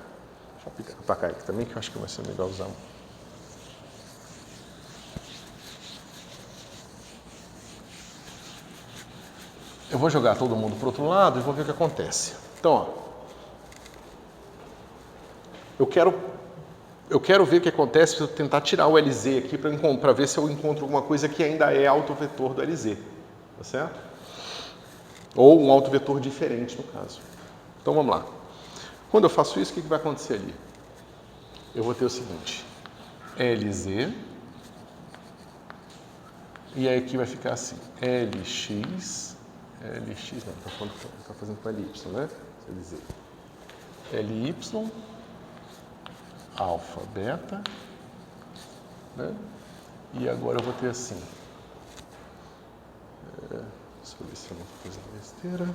Deixa eu apagar aqui também, que eu acho que vai ser melhor usar. Eu vou jogar todo mundo para o outro lado e vou ver o que acontece. Então, ó, eu quero ver o que acontece se eu tentar tirar o LZ aqui para ver se eu encontro alguma coisa que ainda é autovetor do LZ, tá certo? Ou um autovetor diferente, no caso. Então, vamos lá. Quando eu faço isso, o que vai acontecer ali? Eu vou ter o seguinte, LZ, e aí aqui vai ficar assim, LX não, está fazendo com LY, né? LZ. LY, alfa, beta, né? E agora eu vou ter assim, deixa eu ver se eu não estou fazendo besteira.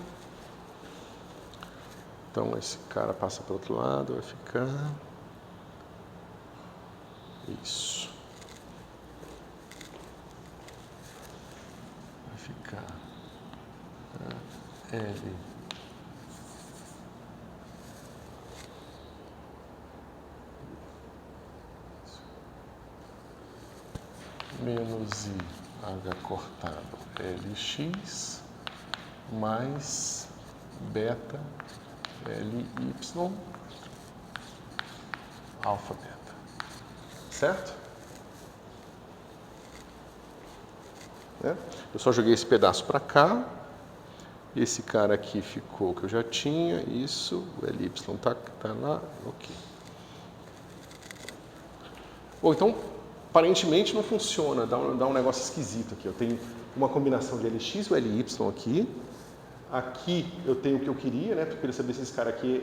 Então esse cara passa para o outro lado, vai ficar isso. Vai ficar L menos IH cortado LX mais beta LY alfa beta. Certo? Eu só joguei esse pedaço para cá. Esse cara aqui ficou que eu já tinha. Isso, o LY tá lá. Ok. Bom, então, aparentemente não funciona. Dá um negócio esquisito aqui. Eu tenho uma combinação de LX e LY aqui. Aqui eu tenho o que eu queria, né? Porque eu queria saber se esse cara aqui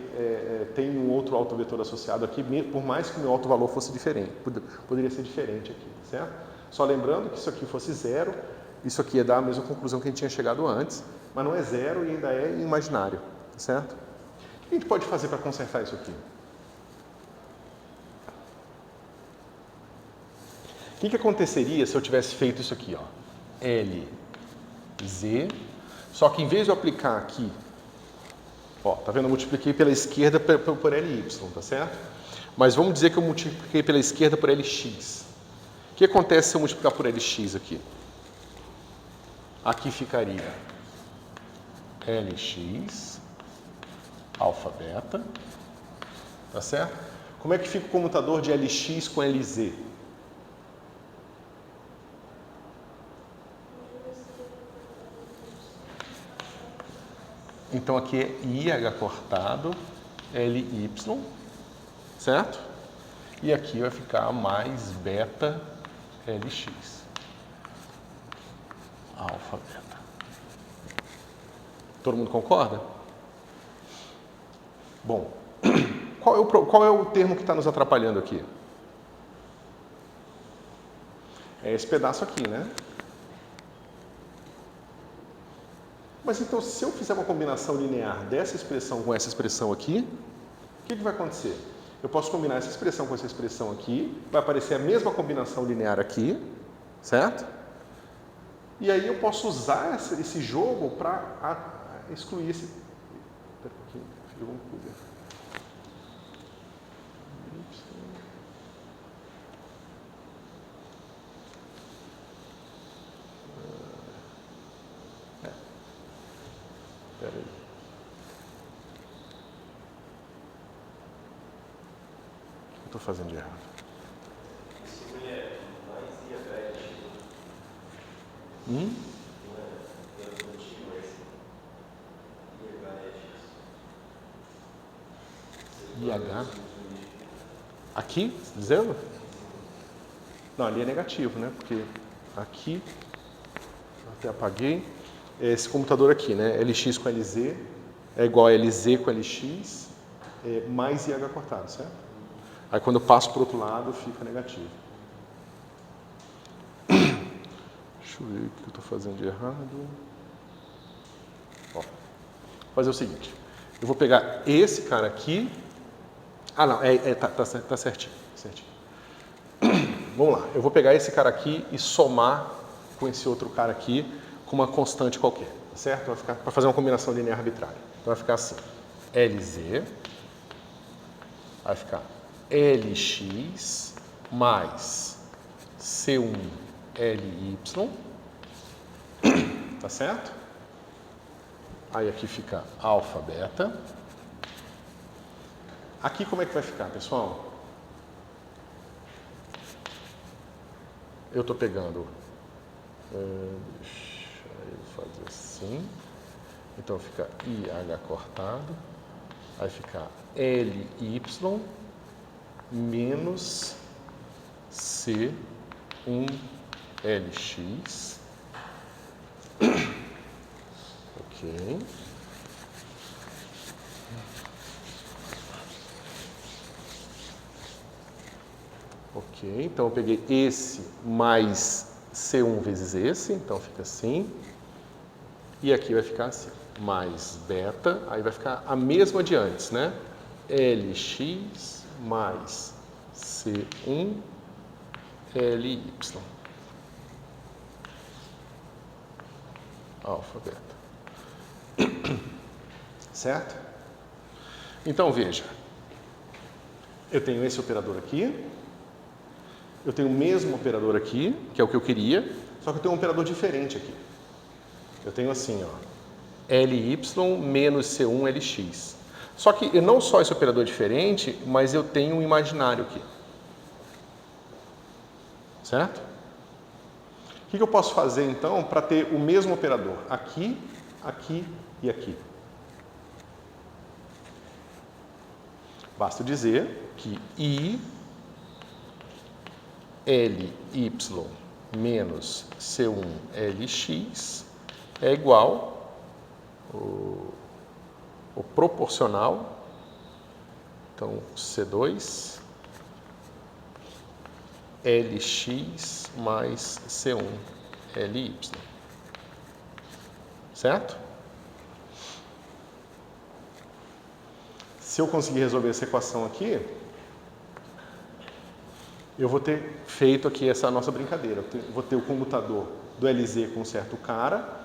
tem um outro autovetor associado aqui, por mais que o meu autovalor fosse diferente. Poderia ser diferente aqui, certo? Só lembrando que isso aqui fosse zero, isso aqui ia dar a mesma conclusão que a gente tinha chegado antes, mas não é zero e ainda é imaginário, certo? O que a gente pode fazer para consertar isso aqui? O que aconteceria se eu tivesse feito isso aqui, ó? L, Z, só que em vez de eu aplicar aqui, ó, tá vendo? Eu multipliquei pela esquerda por LY, tá certo? Mas vamos dizer que eu multipliquei pela esquerda por LX. O que acontece se eu multiplicar por LX aqui? Aqui ficaria LX, alfa, beta, tá certo? Como é que fica o comutador de LX com LZ? Então aqui é IH cortado, LY, certo? E aqui vai ficar mais beta LX, alfa, beta. Todo mundo concorda? Bom, qual é o termo que está nos atrapalhando aqui? É esse pedaço aqui, né? Mas então, se eu fizer uma combinação linear dessa expressão com essa expressão aqui, o que vai acontecer? Eu posso combinar essa expressão com essa expressão aqui, vai aparecer a mesma combinação linear aqui, certo? E aí eu posso usar esse jogo para excluir esse... Espera um pouquinho, vamos ver. Espera aí. O que eu estou fazendo de errado? IH? Aqui, dizendo? Não, ali é negativo, né? Porque aqui, até apaguei, esse computador aqui, né? LX com LZ é igual a LZ com LX mais IH cortado, certo? Aí quando eu passo para o outro lado, fica negativo. Deixa eu ver o que eu estou fazendo de errado. Ó, vou fazer o seguinte. Eu vou pegar esse cara aqui. Ah, não, tá certinho. Vamos lá, eu vou pegar esse cara aqui e somar com esse outro cara aqui com uma constante qualquer, tá certo? Vai ficar para fazer uma combinação linear arbitrária. Então vai ficar assim: LZ vai ficar LX mais C1 LY, tá certo? Aí aqui fica alfa, beta. Aqui como é que vai ficar, pessoal? Eu estou pegando... deixa eu fazer assim. Então fica IH cortado. Vai ficar LY menos C1LX. Ok. Ok, então eu peguei esse mais C1 vezes esse, então fica assim. E aqui vai ficar assim, mais beta, aí vai ficar a mesma de antes, né? LX mais C1 LY. Alfa, beta. Certo? Então veja, eu tenho esse operador aqui, eu tenho o mesmo operador aqui, que é o que eu queria, só que eu tenho um operador diferente aqui. Eu tenho assim, ó, LY menos C1 LX. Só que não só esse operador diferente, mas eu tenho um imaginário aqui. Certo? O que eu posso fazer então para ter o mesmo operador aqui, aqui e aqui? Basta dizer que I LY menos C1 LX é igual o proporcional, então C2 LX mais C1 LY, certo? Se eu conseguir resolver essa equação aqui, eu vou ter feito aqui essa nossa brincadeira. Eu vou ter o comutador do LZ com um certo cara,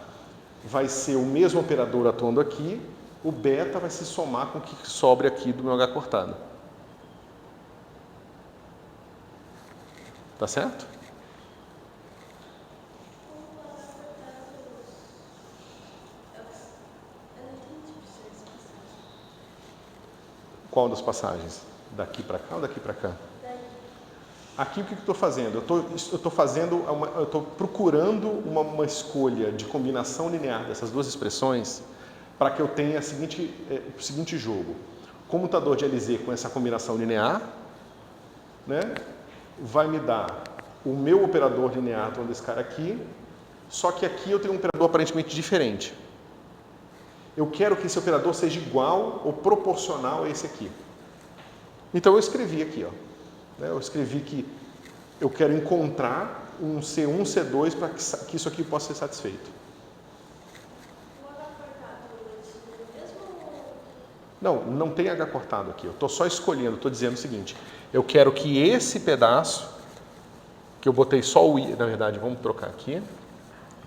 vai ser o mesmo operador atuando aqui, o beta vai se somar com o que sobre aqui do meu H cortado. Tá certo? Qual das passagens? Daqui para cá ou daqui para cá? Aqui o que eu estou fazendo? Eu estou procurando uma escolha de combinação linear dessas duas expressões para que eu tenha o seguinte jogo. Comutador de LZ com essa combinação linear, né, vai me dar o meu operador linear desse cara aqui, só que aqui eu tenho um operador aparentemente diferente. Eu quero que esse operador seja igual ou proporcional a esse aqui. Então eu escrevi aqui, ó. Eu escrevi que eu quero encontrar um C1, C2 para que isso aqui possa ser satisfeito. O H Não tem H cortado aqui. Eu estou só escolhendo, estou dizendo o seguinte. Eu quero que esse pedaço, que eu botei só o I, na verdade, vamos trocar aqui.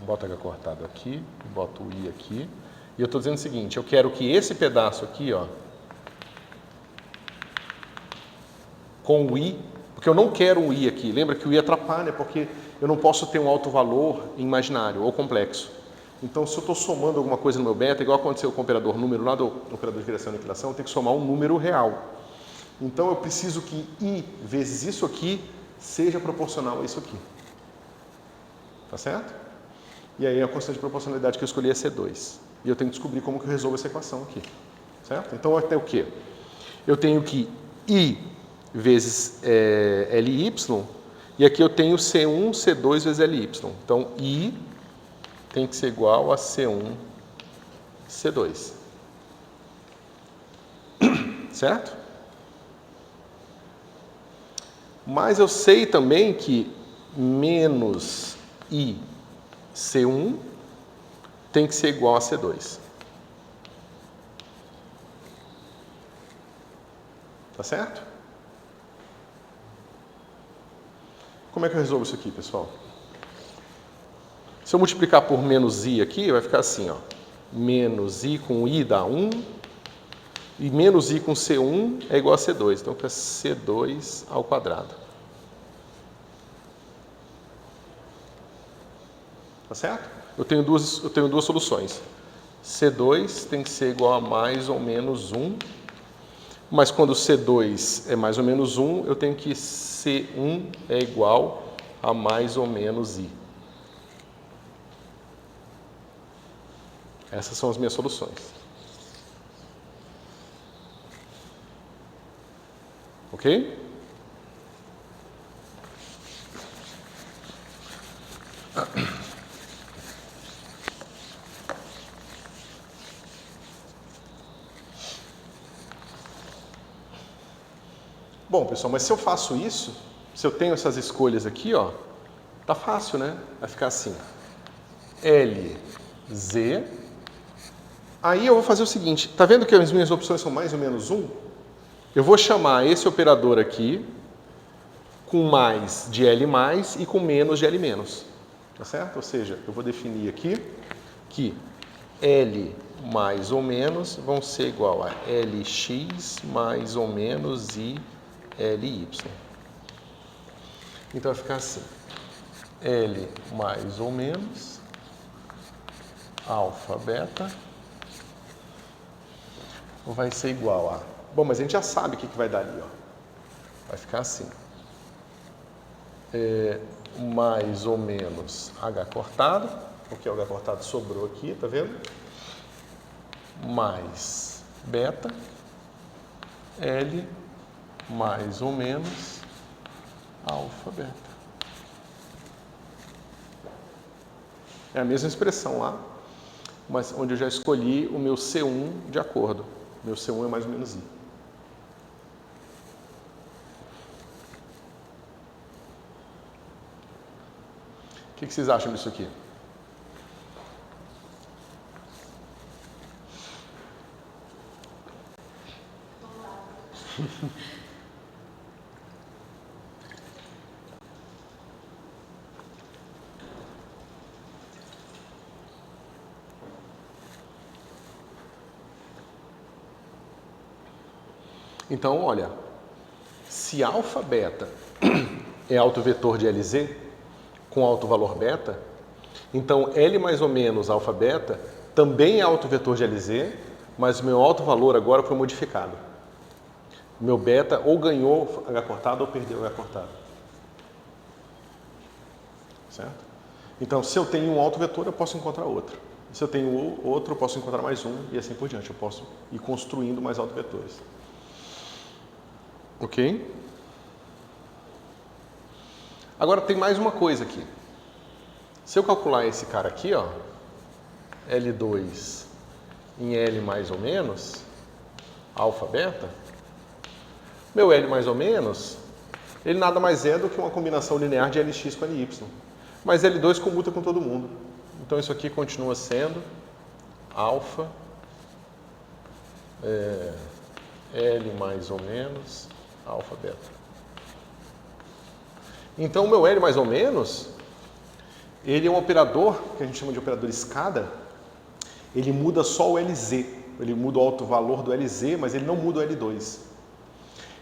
Boto H cortado aqui, boto o I aqui. E eu estou dizendo o seguinte, eu quero que esse pedaço aqui, ó, com o I, porque eu não quero um I aqui. Lembra que o I atrapalha, porque eu não posso ter um alto valor imaginário ou complexo. Então, se eu estou somando alguma coisa no meu beta, igual aconteceu com o operador número lá do operador de variação e aniquilação, eu tenho que somar um número real. Então, eu preciso que I vezes isso aqui seja proporcional a isso aqui. Tá certo? E aí, a constante de proporcionalidade que eu escolhi é C2. E eu tenho que descobrir como que eu resolvo essa equação aqui. Certo? Então, eu tenho o quê? Eu tenho que I vezes LY, e aqui eu tenho C1, C2 vezes LY. Então, I tem que ser igual a C1, C2. Certo? Mas eu sei também que menos I C1 tem que ser igual a C2. Tá certo? Como é que eu resolvo isso aqui, pessoal? Se eu multiplicar por menos I aqui, vai ficar assim, ó. Menos I com I dá 1. E menos I com C1 é igual a C2. Então, fica C2 ao quadrado. Tá certo? Eu tenho duas soluções. C2 tem que ser igual a mais ou menos 1. Mas quando C2 é mais ou menos 1, eu tenho que C1 é igual a mais ou menos I. Essas são as minhas soluções. Ok? Bom, pessoal, mas se eu faço isso, se eu tenho essas escolhas aqui, ó, tá fácil, né? Vai ficar assim. L, Z. Aí eu vou fazer o seguinte, tá vendo que as minhas opções são mais ou menos 1? Eu vou chamar esse operador aqui com mais de L mais e com menos de L menos. Tá certo? Ou seja, eu vou definir aqui que L mais ou menos vão ser igual a Lx mais ou menos e Ly. Então vai ficar assim. L mais ou menos alfa beta vai ser igual a... Bom, mas a gente já sabe o que vai dar ali, ó. Vai ficar assim. Mais ou menos H cortado, porque o H cortado sobrou aqui, tá vendo? Mais beta, L mais ou menos alfa beta. É a mesma expressão lá, mas onde eu já escolhi o meu C1 de acordo. Meu C1 é mais ou menos I. O que vocês acham disso aqui? Então, olha, se alfa beta é autovetor de LZ com alto valor beta, então L mais ou menos alfa beta também é autovetor de LZ, mas o meu alto valor agora foi modificado. O meu beta ou ganhou H cortado ou perdeu H cortado. Certo? Então, se eu tenho um autovetor, eu posso encontrar outro. Se eu tenho outro, eu posso encontrar mais um e assim por diante. Eu posso ir construindo mais autovetores. Ok? Agora tem mais uma coisa aqui. Se eu calcular esse cara aqui, ó, L2 em L mais ou menos, alfa beta, meu L mais ou menos, ele nada mais é do que uma combinação linear de Lx com Ly. Mas L2 comuta com todo mundo. Então isso aqui continua sendo alfa L mais ou menos alfa beta. Então o meu L mais ou menos, ele é um operador, que a gente chama de operador escada, ele muda só o LZ, ele muda o alto valor do LZ, mas ele não muda o L2.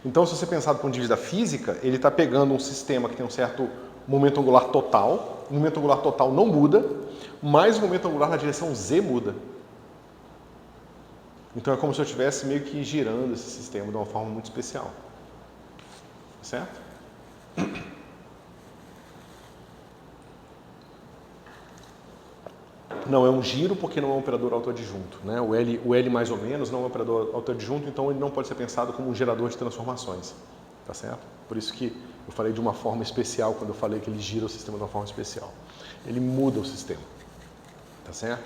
Então se você pensar do ponto de vista física, ele está pegando um sistema que tem um certo momento angular total, o momento angular total não muda, mas o momento angular na direção Z muda. Então é como se eu estivesse meio que girando esse sistema de uma forma muito especial. Certo? Não é um giro porque não é um operador autoadjunto, né? O L mais ou menos não é um operador autoadjunto, então ele não pode ser pensado como um gerador de transformações. Tá certo? Por isso que eu falei de uma forma especial quando eu falei que ele gira o sistema de uma forma especial. Ele muda o sistema. Tá certo?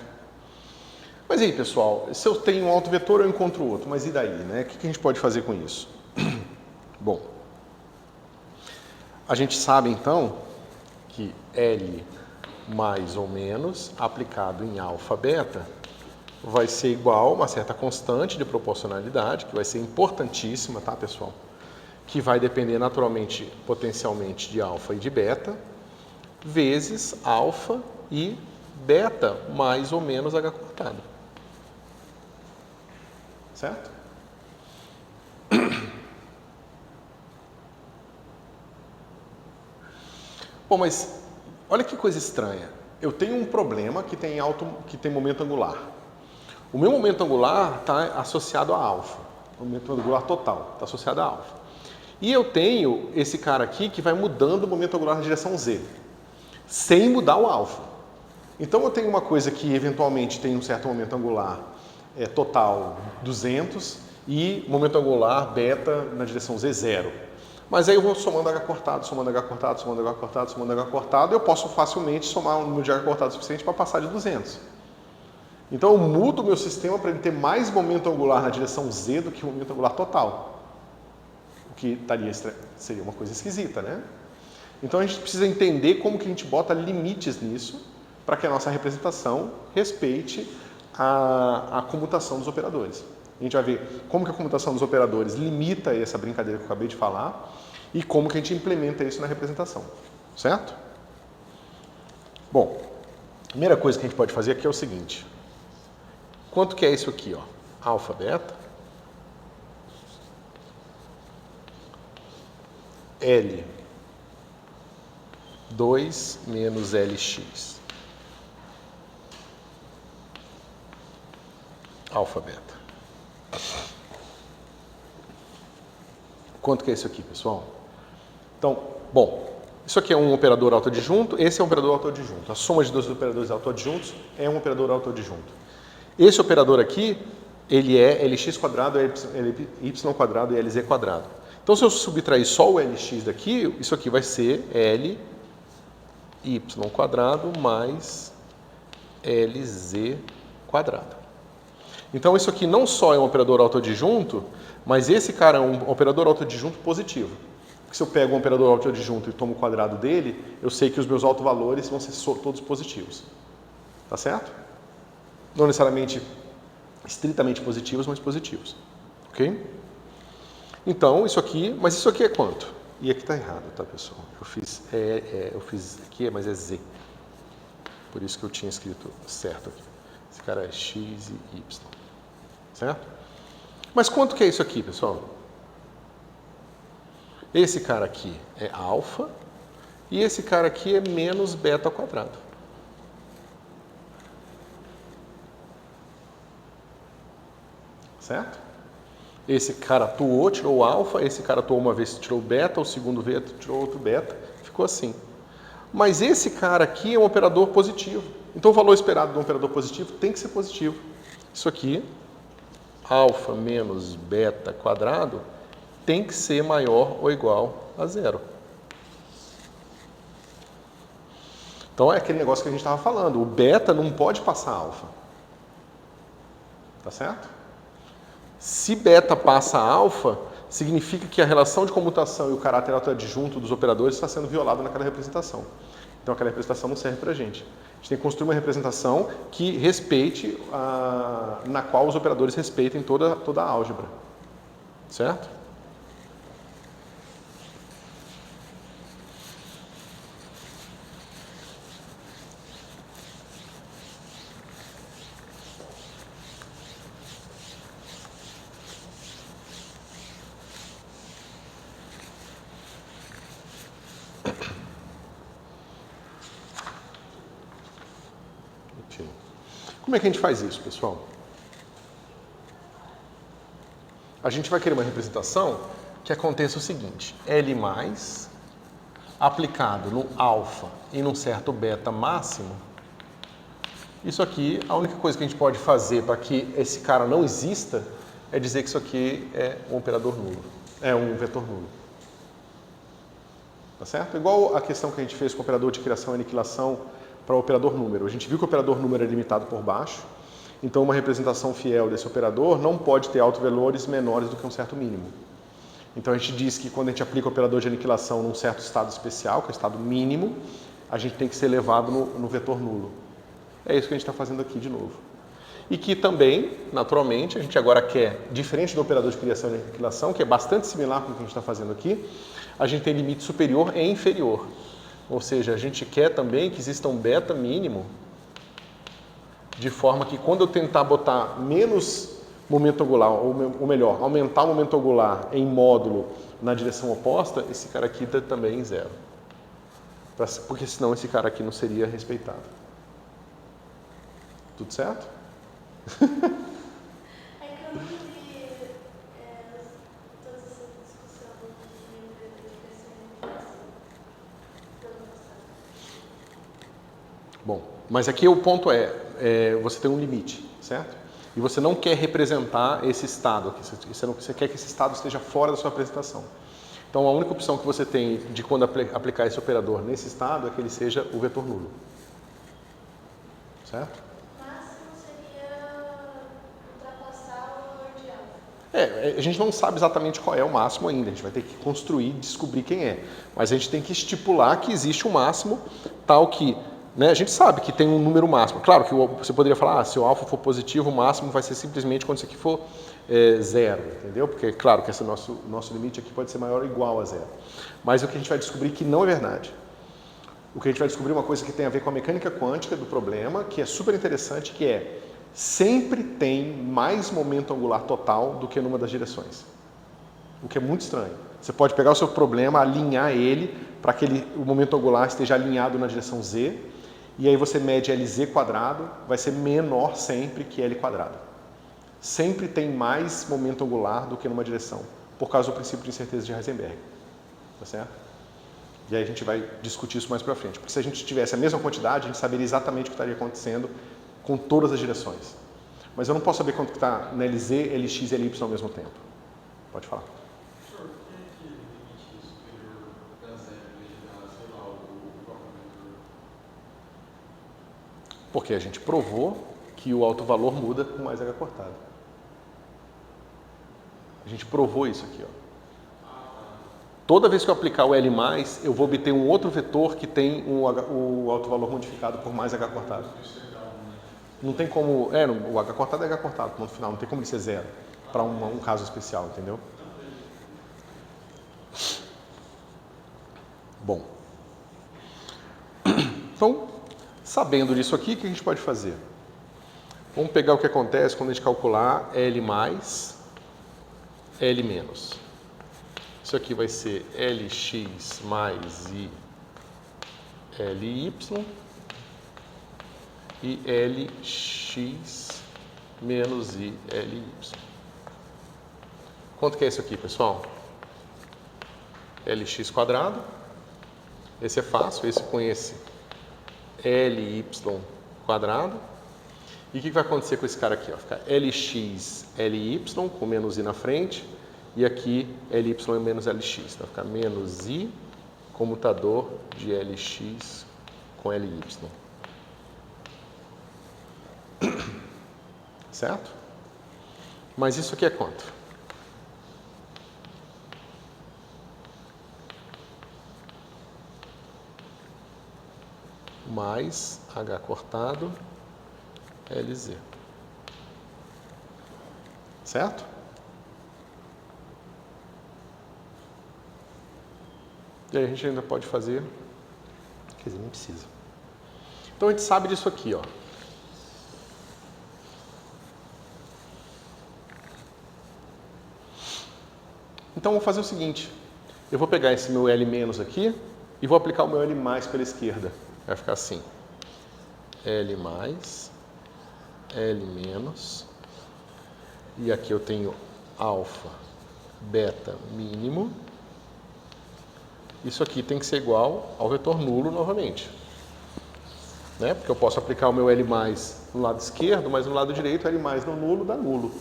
Mas aí, pessoal, se eu tenho um autovetor, eu encontro outro. Mas e daí, né? O que a gente pode fazer com isso? Bom, a gente sabe, então, que L mais ou menos aplicado em alfa beta vai ser igual a uma certa constante de proporcionalidade, que vai ser importantíssima, tá, pessoal? Que vai depender naturalmente, potencialmente, de alfa e de beta, vezes alfa e beta mais ou menos h cortado. Certo? Bom, mas olha que coisa estranha. Eu tenho um problema que tem momento angular. O meu momento angular está associado a alfa. O momento angular total está associado a alfa. E eu tenho esse cara aqui que vai mudando o momento angular na direção Z, sem mudar o alfa. Então eu tenho uma coisa que eventualmente tem um certo momento angular total 200 e momento angular beta na direção Z 0. Mas aí eu vou somando H cortado, somando H cortado, somando H cortado, somando H cortado, eu posso facilmente somar um número de H cortado suficiente para passar de 200. Então eu mudo o meu sistema para ele ter mais momento angular na direção Z do que o momento angular total. O que seria uma coisa esquisita, né? Então a gente precisa entender como que a gente bota limites nisso para que a nossa representação respeite a comutação dos operadores. A gente vai ver como que a comutação dos operadores limita essa brincadeira que eu acabei de falar e como que a gente implementa isso na representação, certo? Bom, a primeira coisa que a gente pode fazer aqui é o seguinte. Quanto que é isso aqui, ó? Alfa, beta. L2 menos LX. Alfa, beta. Quanto que é isso aqui, pessoal? Então, bom, isso aqui é um operador autoadjunto, esse é um operador autoadjunto. A soma de dois operadores autoadjuntos é um operador autoadjunto. Esse operador aqui, ele é Lx quadrado, y quadrado e Lz quadrado. Então, se eu subtrair só o Lx daqui, isso aqui vai ser Ly quadrado mais Lz quadrado. Então, isso aqui não só é um operador autoadjunto, mas esse cara é um operador autoadjunto positivo. Porque se eu pego um operador autoadjunto e tomo o quadrado dele, eu sei que os meus autovalores vão ser todos positivos. Tá certo? Não necessariamente estritamente positivos, mas positivos. Ok? Então, isso aqui... Mas isso aqui é quanto? E aqui está errado, tá, pessoal? Eu fiz aqui, mas é Z. Por isso que eu tinha escrito certo aqui. Esse cara é X e Y. Certo? Mas quanto que é isso aqui, pessoal? Esse cara aqui é alfa e esse cara aqui é menos beta ao quadrado. Certo? Esse cara atuou, tirou o alfa, esse cara atuou uma vez, tirou o beta, o segundo beta, tirou outro beta, ficou assim. Mas esse cara aqui é um operador positivo. Então o valor esperado de um operador positivo tem que ser positivo. Isso aqui, alfa menos beta quadrado, tem que ser maior ou igual a 0. Então é aquele negócio que a gente estava falando. O beta não pode passar alfa. Tá certo? Se beta passa alfa, significa que a relação de comutação e o caráter autoadjunto dos operadores está sendo violado naquela representação. Então aquela representação não serve para a gente. A gente tem que construir uma representação que respeite, na qual os operadores respeitem toda a álgebra. Certo? Como é que a gente faz isso, pessoal? A gente vai querer uma representação que aconteça o seguinte: L mais aplicado no alfa e num certo beta máximo. Isso aqui, a única coisa que a gente pode fazer para que esse cara não exista é dizer que isso aqui é um operador nulo, é um vetor nulo. Tá certo? Igual a questão que a gente fez com o operador de criação e aniquilação para o operador número. A gente viu que o operador número é limitado por baixo, então uma representação fiel desse operador não pode ter autovalores menores do que um certo mínimo. Então a gente diz que quando a gente aplica o operador de aniquilação num certo estado especial, que é o estado mínimo, a gente tem que ser elevado no vetor nulo. É isso que a gente está fazendo aqui de novo. E que também, naturalmente, a gente agora quer, diferente do operador de criação e aniquilação, que é bastante similar com o que a gente está fazendo aqui, a gente tem limite superior e inferior. Ou seja, a gente quer também que exista um beta mínimo, de forma que quando eu tentar botar menos momento angular, ou melhor, aumentar o momento angular em módulo na direção oposta, esse cara aqui está também em zero. Porque senão esse cara aqui não seria respeitado. Tudo certo? É que eu não vi toda essa discussão de verificação. Bom, mas aqui o ponto você tem um limite, certo? E você não quer representar esse estado aqui, você quer que esse estado esteja fora da sua apresentação. Então a única opção que você tem de quando aplicar esse operador nesse estado é que ele seja o vetor nulo. Certo? O máximo seria ultrapassar o valor de alfa. A gente não sabe exatamente qual é o máximo ainda, a gente vai ter que construir e descobrir quem é. Mas a gente tem que estipular que existe um máximo tal que, né, a gente sabe que tem um número máximo. Claro que você poderia falar, se o alfa for positivo, o máximo vai ser simplesmente quando isso aqui for zero, entendeu? Porque, claro, que esse nosso limite aqui pode ser maior ou igual a zero. Mas o que a gente vai descobrir é que não é verdade. O que a gente vai descobrir é uma coisa que tem a ver com a mecânica quântica do problema, que é super interessante, que é sempre tem mais momento angular total do que numa das direções. O que é muito estranho. Você pode pegar o seu problema, alinhar ele para que o momento angular esteja alinhado na direção z, e aí você mede Lz quadrado, vai ser menor sempre que L quadrado. Sempre tem mais momento angular do que numa direção, por causa do princípio de incerteza de Heisenberg. Tá certo? E aí a gente vai discutir isso mais para frente. Porque se a gente tivesse a mesma quantidade, a gente saberia exatamente o que estaria acontecendo com todas as direções. Mas eu não posso saber quanto está na Lz, Lx e Ly ao mesmo tempo. Pode falar. Professor, por que o limite superior da zero em vez de dar, sei lá, o próprio vetor? Porque a gente provou que o alto valor muda com mais h cortado. A gente provou isso aqui, ó. Toda vez que eu aplicar o L+, eu vou obter um outro vetor que tem o alto valor modificado por mais h cortado. Não tem como... o h cortado é h cortado, ponto final. Não tem como ele ser zero para um caso especial, entendeu? Bom. Então, sabendo disso aqui, o que a gente pode fazer? Vamos pegar o que acontece quando a gente calcular L+, L-. Isso aqui vai ser Lx mais I Ly e Lx menos I Ly. Quanto que é isso aqui, pessoal? Lx quadrado. Esse é fácil, esse com esse Ly quadrado. E o que vai acontecer com esse cara aqui? Ó? Fica Lx Ly com menos I na frente. E aqui Ly menos Lx. Então vai ficar menos I comutador de Lx com Ly. Certo? Mas isso aqui é quanto? mais H cortado LZ. Certo? E aí a gente ainda pode fazer, quer dizer, nem precisa. Então a gente sabe disso aqui, ó. Então vou fazer o seguinte, eu vou pegar esse meu L- aqui e vou aplicar o meu L+ pela esquerda. Vai ficar assim, L+, L-, e aqui eu tenho alfa, beta, mínimo. Isso aqui tem que ser igual ao vetor nulo novamente. Né? Porque eu posso aplicar o meu L+ no lado esquerdo, mas no lado direito L+ no nulo dá nulo.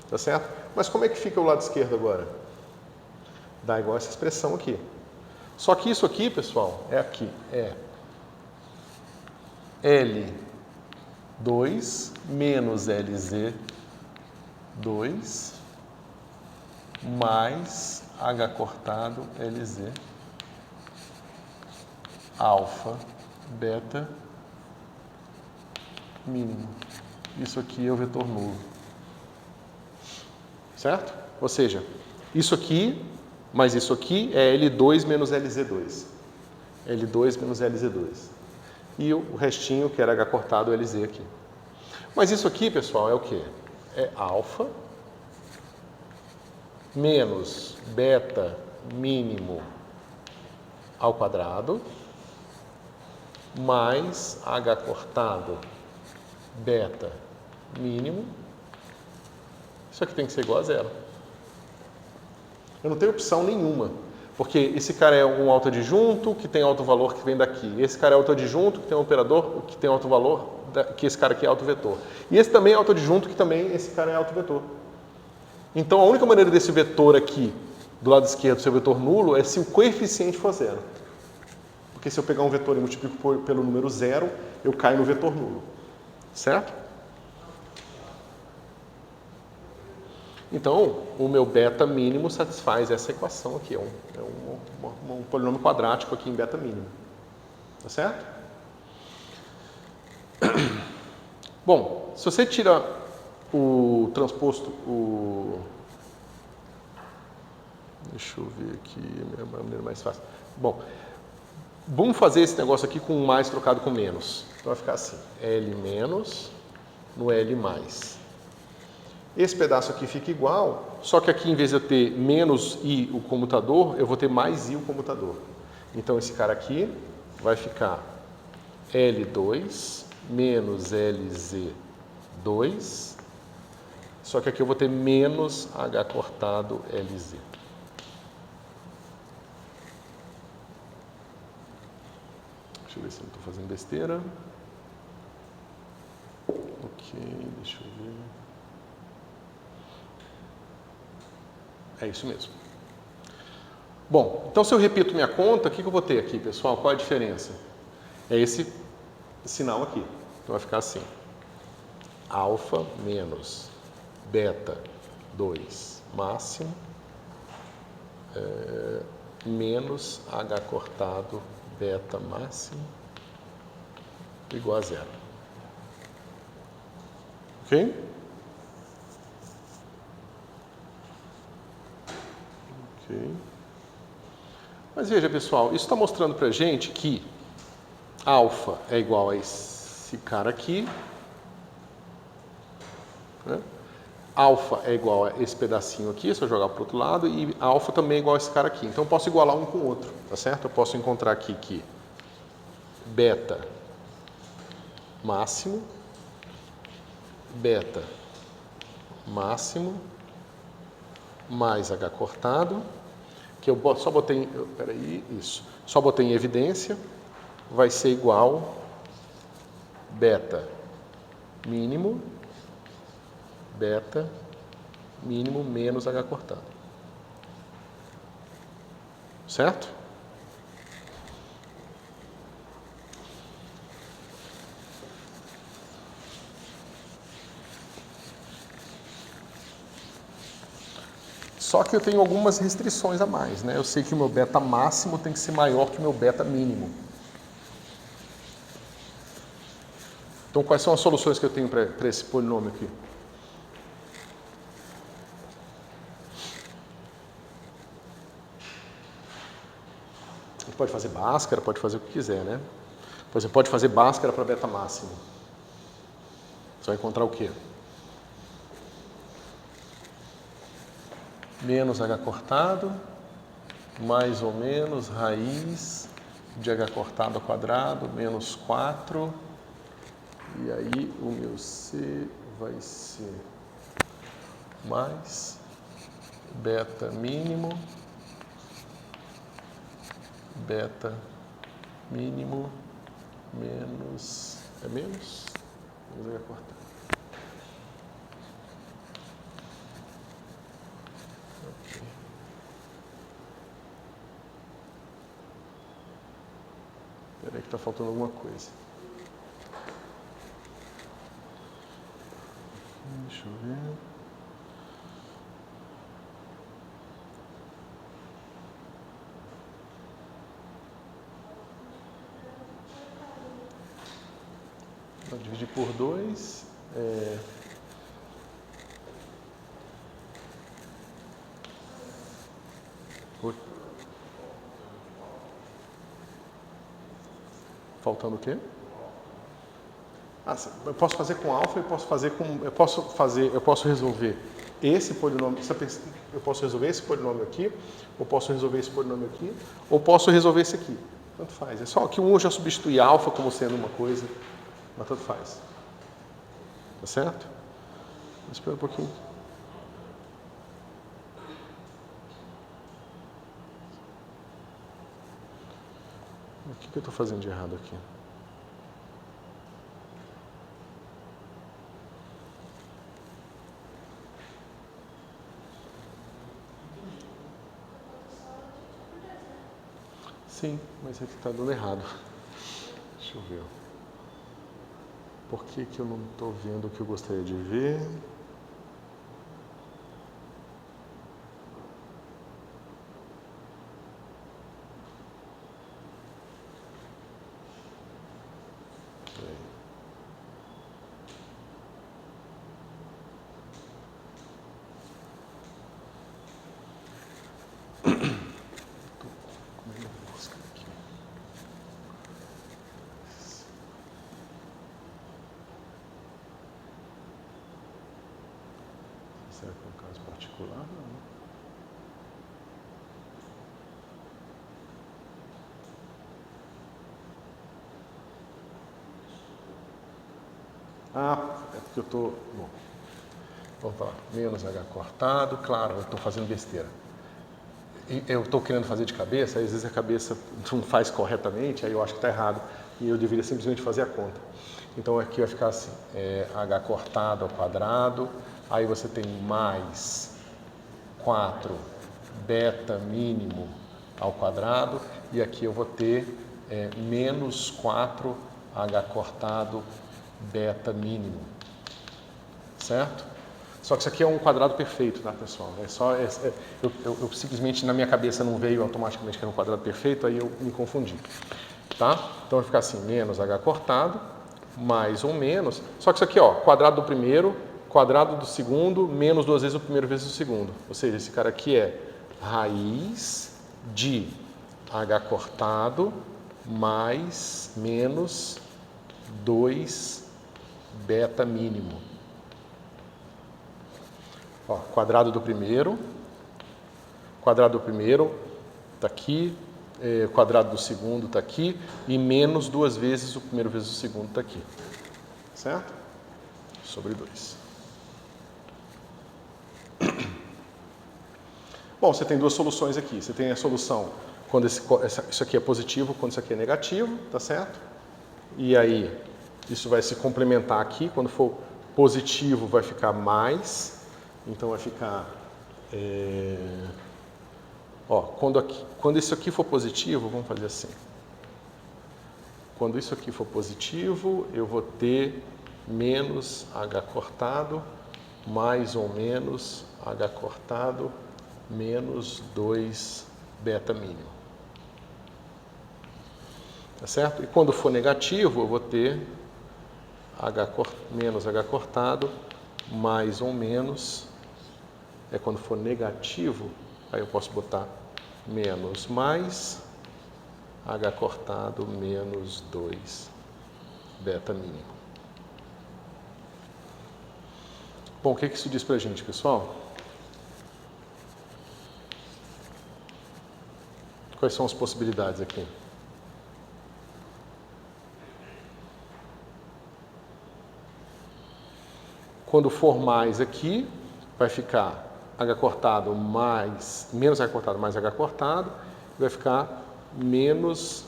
Tá certo? Mas como é que fica o lado esquerdo agora? Dá igual essa expressão aqui. Só que isso aqui, pessoal, é aqui. É L2 menos LZ2 mais H cortado LZ alfa, beta, mínimo. Isso aqui é o vetor nulo. Certo? Ou seja, isso aqui, mais isso aqui é L2 menos LZ2. L2 menos LZ2. E o restinho, que era H cortado LZ aqui. Mas isso aqui, pessoal, é o quê? É alfa menos beta mínimo ao quadrado mais H cortado beta mínimo. Isso aqui tem que ser igual a zero. Eu não tenho opção nenhuma, porque esse cara é um autoadjunto que tem alto valor que vem daqui. Esse cara é autoadjunto que tem um operador que tem alto valor, que esse cara aqui é autovetor. E esse também é autoadjunto que também esse cara é autovetor. Então a única maneira desse vetor aqui, do lado esquerdo, ser vetor nulo, é se o coeficiente for zero. Porque se eu pegar um vetor e multiplico pelo número zero, eu caio no vetor nulo. Certo? Então, o meu beta mínimo satisfaz essa equação aqui. É um polinômio quadrático aqui em beta mínimo. Tá certo? Bom, se você tira o transposto, deixa eu ver aqui, a maneira mais fácil. Bom, vamos fazer esse negócio aqui com mais trocado com menos. Então vai ficar assim, L- no L+. Esse pedaço aqui fica igual, só que aqui em vez de eu ter menos I o comutador, eu vou ter mais I o comutador. Então esse cara aqui vai ficar L2 menos LZ2, só que aqui eu vou ter menos H cortado LZ. Deixa eu ver se eu não estou fazendo besteira. Ok, deixa eu ver. É isso mesmo. Bom, então se eu repito minha conta, o que eu vou ter aqui, pessoal? Qual é a diferença? É esse sinal aqui. Então vai ficar assim. Alfa menos beta 2 máximo menos H cortado beta máximo igual a zero. Ok? Ok. Mas veja, pessoal, isso está mostrando para a gente que alfa é igual a esse cara aqui, né? Alfa é igual a esse pedacinho aqui, se eu jogar para o outro lado, e alfa também é igual a esse cara aqui. Então eu posso igualar um com o outro, tá certo? Eu posso encontrar aqui que beta máximo, beta máximo, mais H cortado, que eu só botei, só botei em evidência, vai ser igual beta mínimo menos H cortado. Certo? Só que eu tenho algumas restrições a mais, né? Eu sei que o meu beta máximo tem que ser maior que o meu beta mínimo. Então, quais são as soluções que eu tenho para esse polinômio aqui? A gente pode fazer Bhaskara, pode fazer o que quiser, né? Por exemplo, pode fazer Bhaskara para beta máximo. Você vai encontrar o quê? Menos h cortado, mais ou menos raiz de h cortado ao quadrado, menos 4. E aí o meu C vai ser mais beta mínimo, menos, é menos h cortado. Ok. Espera aí que está faltando alguma coisa. Deixa eu ver. Vou dividir por 2. Faltando o quê? Eu posso fazer com alfa e posso fazer com. Eu posso resolver esse polinômio. Eu posso resolver esse polinômio aqui, ou posso resolver esse polinômio aqui, ou posso resolver esse aqui. Tanto faz. É só que um eu já substitui alfa como sendo uma coisa, mas tanto faz. Tá certo? Espera um pouquinho. O que eu estou fazendo de errado aqui? Sim, mas aqui está dando errado. Deixa eu ver. Por que eu não estou vendo o que eu gostaria de ver? Será que é um caso particular? Não. É porque eu estou... Bom, vamos lá. Menos h cortado, claro, eu estou fazendo besteira. Eu estou querendo fazer de cabeça, às vezes a cabeça não faz corretamente, aí eu acho que está errado, e eu deveria simplesmente fazer a conta. Então aqui vai ficar assim, h cortado ao quadrado, aí você tem mais 4 beta mínimo ao quadrado, e aqui eu vou ter menos 4 h cortado beta mínimo, certo? Só que isso aqui é um quadrado perfeito, tá, pessoal? Eu simplesmente na minha cabeça não veio automaticamente que era um quadrado perfeito, aí eu me confundi, tá? Então vai ficar assim, menos h cortado, mais ou menos, só que isso aqui, ó, quadrado do primeiro, quadrado do segundo, menos 2 vezes o primeiro vezes o segundo. Ou seja, esse cara aqui é raiz de h cortado mais menos 2 beta mínimo. Ó, quadrado do primeiro está aqui, quadrado do segundo está aqui, e menos 2 vezes o primeiro vezes o segundo está aqui. Certo? Sobre 2. Bom, você tem duas soluções aqui. Você tem a solução quando isso aqui é positivo, quando isso aqui é negativo, tá certo? E aí, isso vai se complementar aqui. Quando for positivo, vai ficar mais. Então, vai ficar... quando isso aqui for positivo, vamos fazer assim. Quando isso aqui for positivo, eu vou ter menos h cortado, mais ou menos h cortado, menos 2 beta mínimo. Tá certo? E quando for negativo, eu vou ter menos H cortado, mais ou menos, quando for negativo, aí eu posso botar menos mais H cortado menos 2 beta mínimo. Bom, o que isso diz pra gente, pessoal? Quais são as possibilidades aqui? Quando for mais aqui, vai ficar H cortado menos H cortado mais H cortado, e vai ficar menos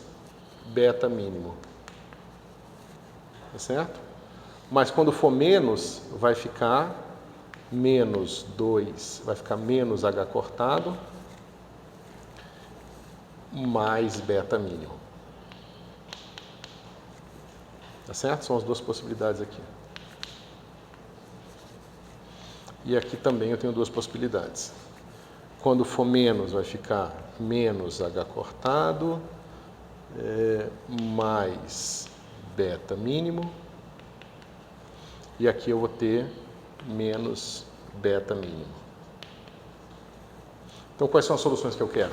beta mínimo. Tá certo? Mas quando for menos, vai ficar menos 2, vai ficar menos H cortado mais beta mínimo. Tá certo? São as duas possibilidades aqui. E aqui também eu tenho duas possibilidades. Quando for menos, vai ficar menos H cortado mais beta mínimo. E aqui eu vou ter menos beta mínimo. Então, quais são as soluções que eu quero?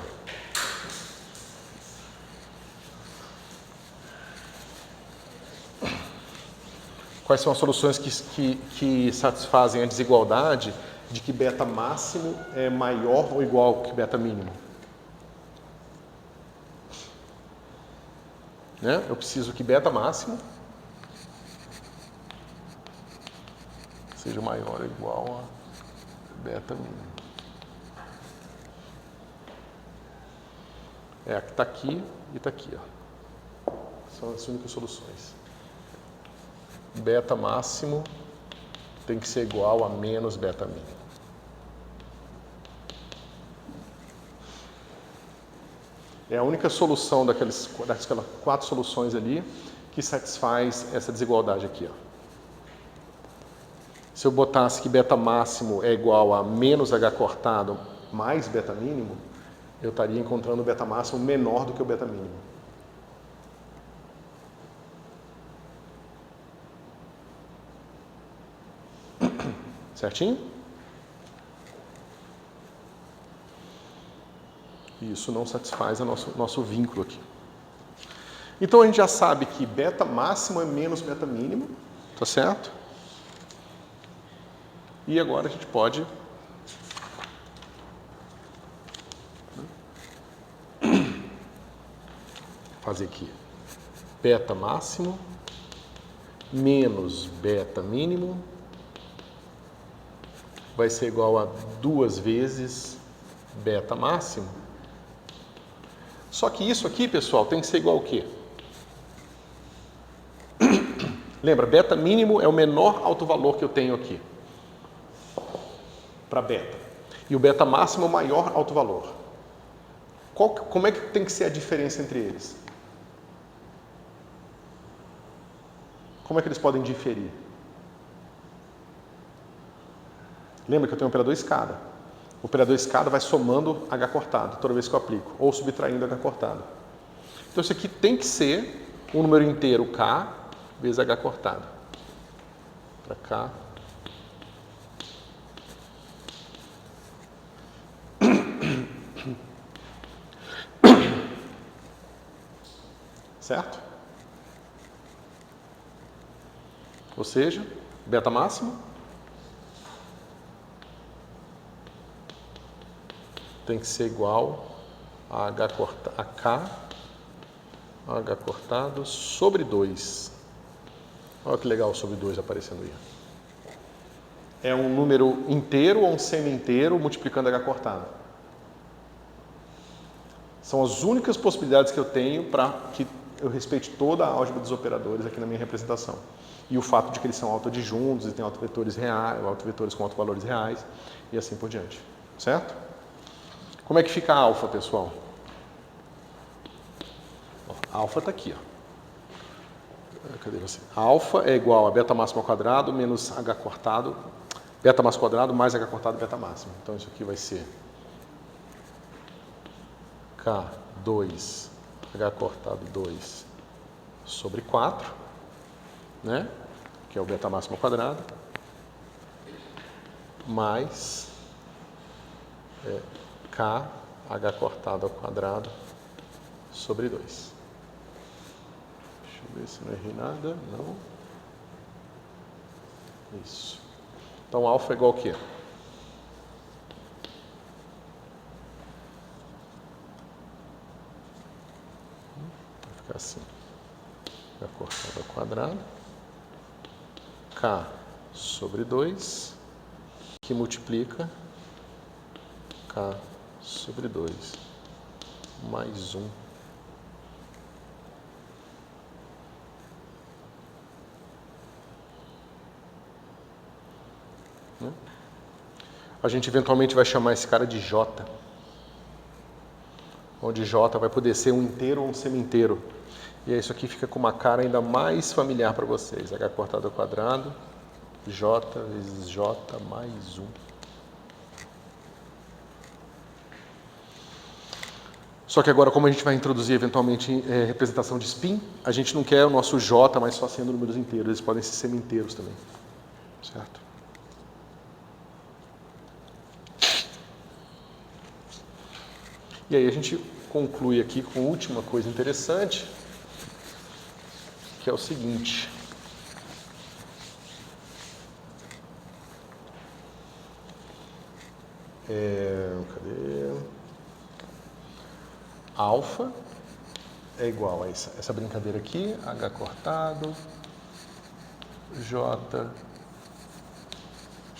Quais são as soluções que satisfazem a desigualdade de que beta máximo é maior ou igual que beta mínimo? Né? Eu preciso que beta máximo seja maior ou igual a beta mínimo. A que está aqui e está aqui. Ó. São as únicas soluções. Beta máximo tem que ser igual a menos beta mínimo. É a única solução daquelas 4 soluções ali que satisfaz essa desigualdade aqui. Ó. Se eu botasse que beta máximo é igual a menos H cortado mais beta mínimo, eu estaria encontrando o beta máximo menor do que o beta mínimo. Certinho? Isso não satisfaz o nosso vínculo aqui. Então a gente já sabe que beta máximo é menos beta mínimo, tá certo? E agora a gente pode fazer aqui beta máximo menos beta mínimo vai ser igual a 2 vezes beta máximo. Só que isso aqui, pessoal, tem que ser igual ao quê? Lembra, beta mínimo é o menor alto valor que eu tenho aqui para beta. E o beta máximo é o maior alto valor. Como é que tem que ser a diferença entre eles? Como é que eles podem diferir? Lembra que eu tenho um operador escada. O operador escada vai somando H cortado toda vez que eu aplico, ou subtraindo H cortado. Então isso aqui tem que ser um número inteiro K vezes H cortado. Para K. Certo? Ou seja, beta máximo tem que ser igual a K H cortado sobre 2. Olha que legal sobre 2 aparecendo aí. É um número inteiro ou um semi-inteiro multiplicando H cortado. São as únicas possibilidades que eu tenho para que eu respeite toda a álgebra dos operadores aqui na minha representação. E o fato de que eles são autoadjuntos e tem autovetores reais, autovetores com autovalores reais e assim por diante. Certo? Como é que fica a alfa, pessoal? A alfa está aqui. Ó. Cadê você? A alfa é igual a beta máximo ao quadrado menos H cortado. Beta máximo ao quadrado mais H cortado beta máximo. Então isso aqui vai ser K2 H cortado 2 sobre 4, né? que é o beta máximo ao quadrado, mais KH cortado ao quadrado sobre 2. Deixa eu ver se não errei nada. Não. Isso. Então, alfa é igual a quê? Vai ficar assim. KH cortado ao quadrado. K sobre 2, que multiplica K sobre 2 mais 1. A gente eventualmente vai chamar esse cara de J, onde J vai poder ser um inteiro ou um semi-inteiro. E aí isso aqui fica com uma cara ainda mais familiar para vocês. H cortado ao quadrado, J vezes J mais 1. Só que agora, como a gente vai introduzir eventualmente representação de spin, a gente não quer o nosso J, mas só sendo números inteiros. Eles podem ser semi-inteiros também. Certo? E aí a gente conclui aqui com a última coisa interessante, que é o seguinte. Cadê? Alfa é igual a essa brincadeira aqui, H cortado, J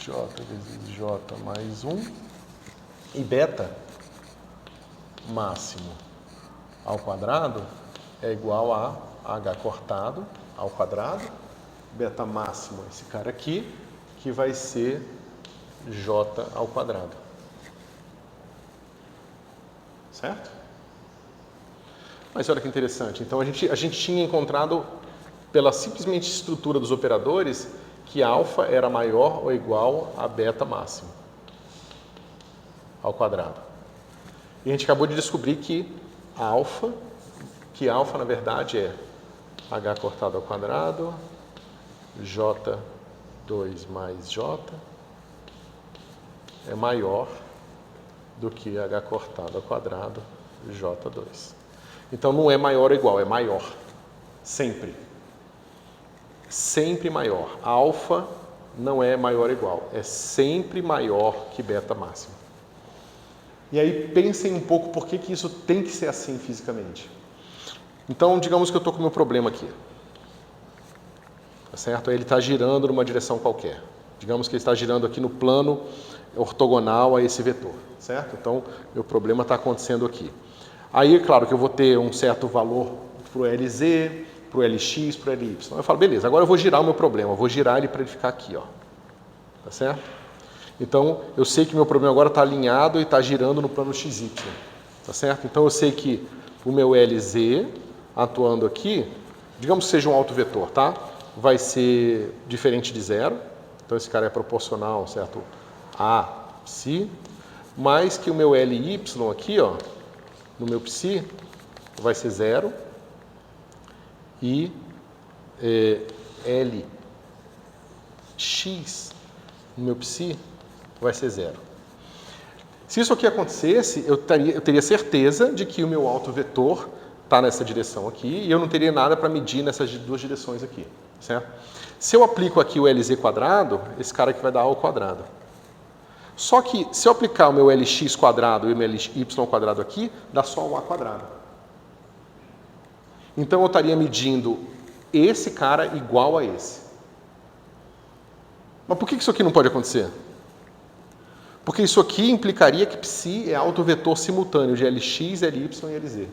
vezes J mais 1, e beta máximo ao quadrado é igual a H cortado ao quadrado, beta máximo, esse cara aqui, que vai ser J ao quadrado. Certo? Mas olha que interessante. Então a gente tinha encontrado, pela simplesmente estrutura dos operadores, que alfa era maior ou igual a beta máximo ao quadrado. E a gente acabou de descobrir que alfa na verdade é H cortado ao quadrado, J2 mais J é maior do que H cortado ao quadrado, J2. Então não é maior ou igual, é maior. Sempre. Sempre maior. Alfa não é maior ou igual, é sempre maior que beta máximo. E aí pensem um pouco por que isso tem que ser assim fisicamente. Então, digamos que eu estou com o meu problema aqui. Tá certo? Aí ele está girando numa direção qualquer. Digamos que ele está girando aqui no plano ortogonal a esse vetor. Certo? Então, meu problema está acontecendo aqui. Aí, é claro que eu vou ter um certo valor para o LZ, para o LX, para o LY. Eu falo, beleza, agora eu vou girar o meu problema. Eu vou girar ele para ele ficar aqui, ó. Tá certo? Então, eu sei que meu problema agora está alinhado e está girando no plano XY. Tá certo? Então, eu sei que o meu LZ, atuando aqui, digamos que seja um autovetor, tá? Vai ser diferente de zero. Então, esse cara é proporcional, certo? A psi, mais que o meu LY aqui, ó, no meu psi, vai ser zero. E LX no meu psi vai ser zero. Se isso aqui acontecesse, eu teria certeza de que o meu autovetor está nessa direção aqui e eu não teria nada para medir nessas duas direções aqui, certo? Se eu aplico aqui o LZ quadrado, esse cara aqui vai dar A ao quadrado. Só que se eu aplicar o meu LX quadrado e o meu LY quadrado aqui, dá só o A quadrado. Então eu estaria medindo esse cara igual a esse. Mas por que isso aqui não pode acontecer? Porque isso aqui implicaria que psi é autovetor simultâneo de LX, LY e LZ.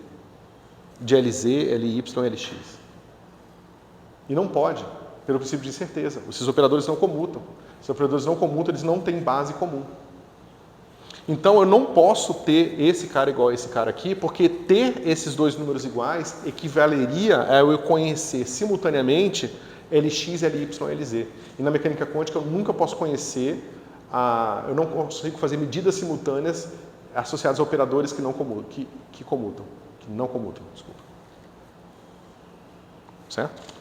De LZ, LY e LX. E não pode, pelo princípio de incerteza. Esses operadores não comutam. Se os operadores não comutam, eles não têm base comum. Então eu não posso ter esse cara igual a esse cara aqui, porque ter esses dois números iguais equivaleria a eu conhecer simultaneamente LX, LY e LZ. E na mecânica quântica eu nunca posso conhecer, eu não consigo fazer medidas simultâneas associadas a operadores que não comutam, desculpa. Certo?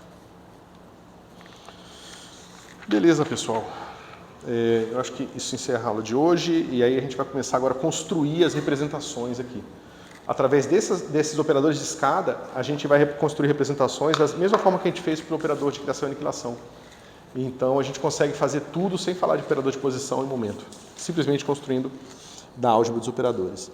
Beleza, pessoal. Eu acho que isso encerra a aula de hoje e aí a gente vai começar agora a construir as representações aqui. Através desses operadores de escada, a gente vai construir representações da mesma forma que a gente fez para o operador de criação e aniquilação. Então a gente consegue fazer tudo sem falar de operador de posição e momento, simplesmente construindo da álgebra dos operadores.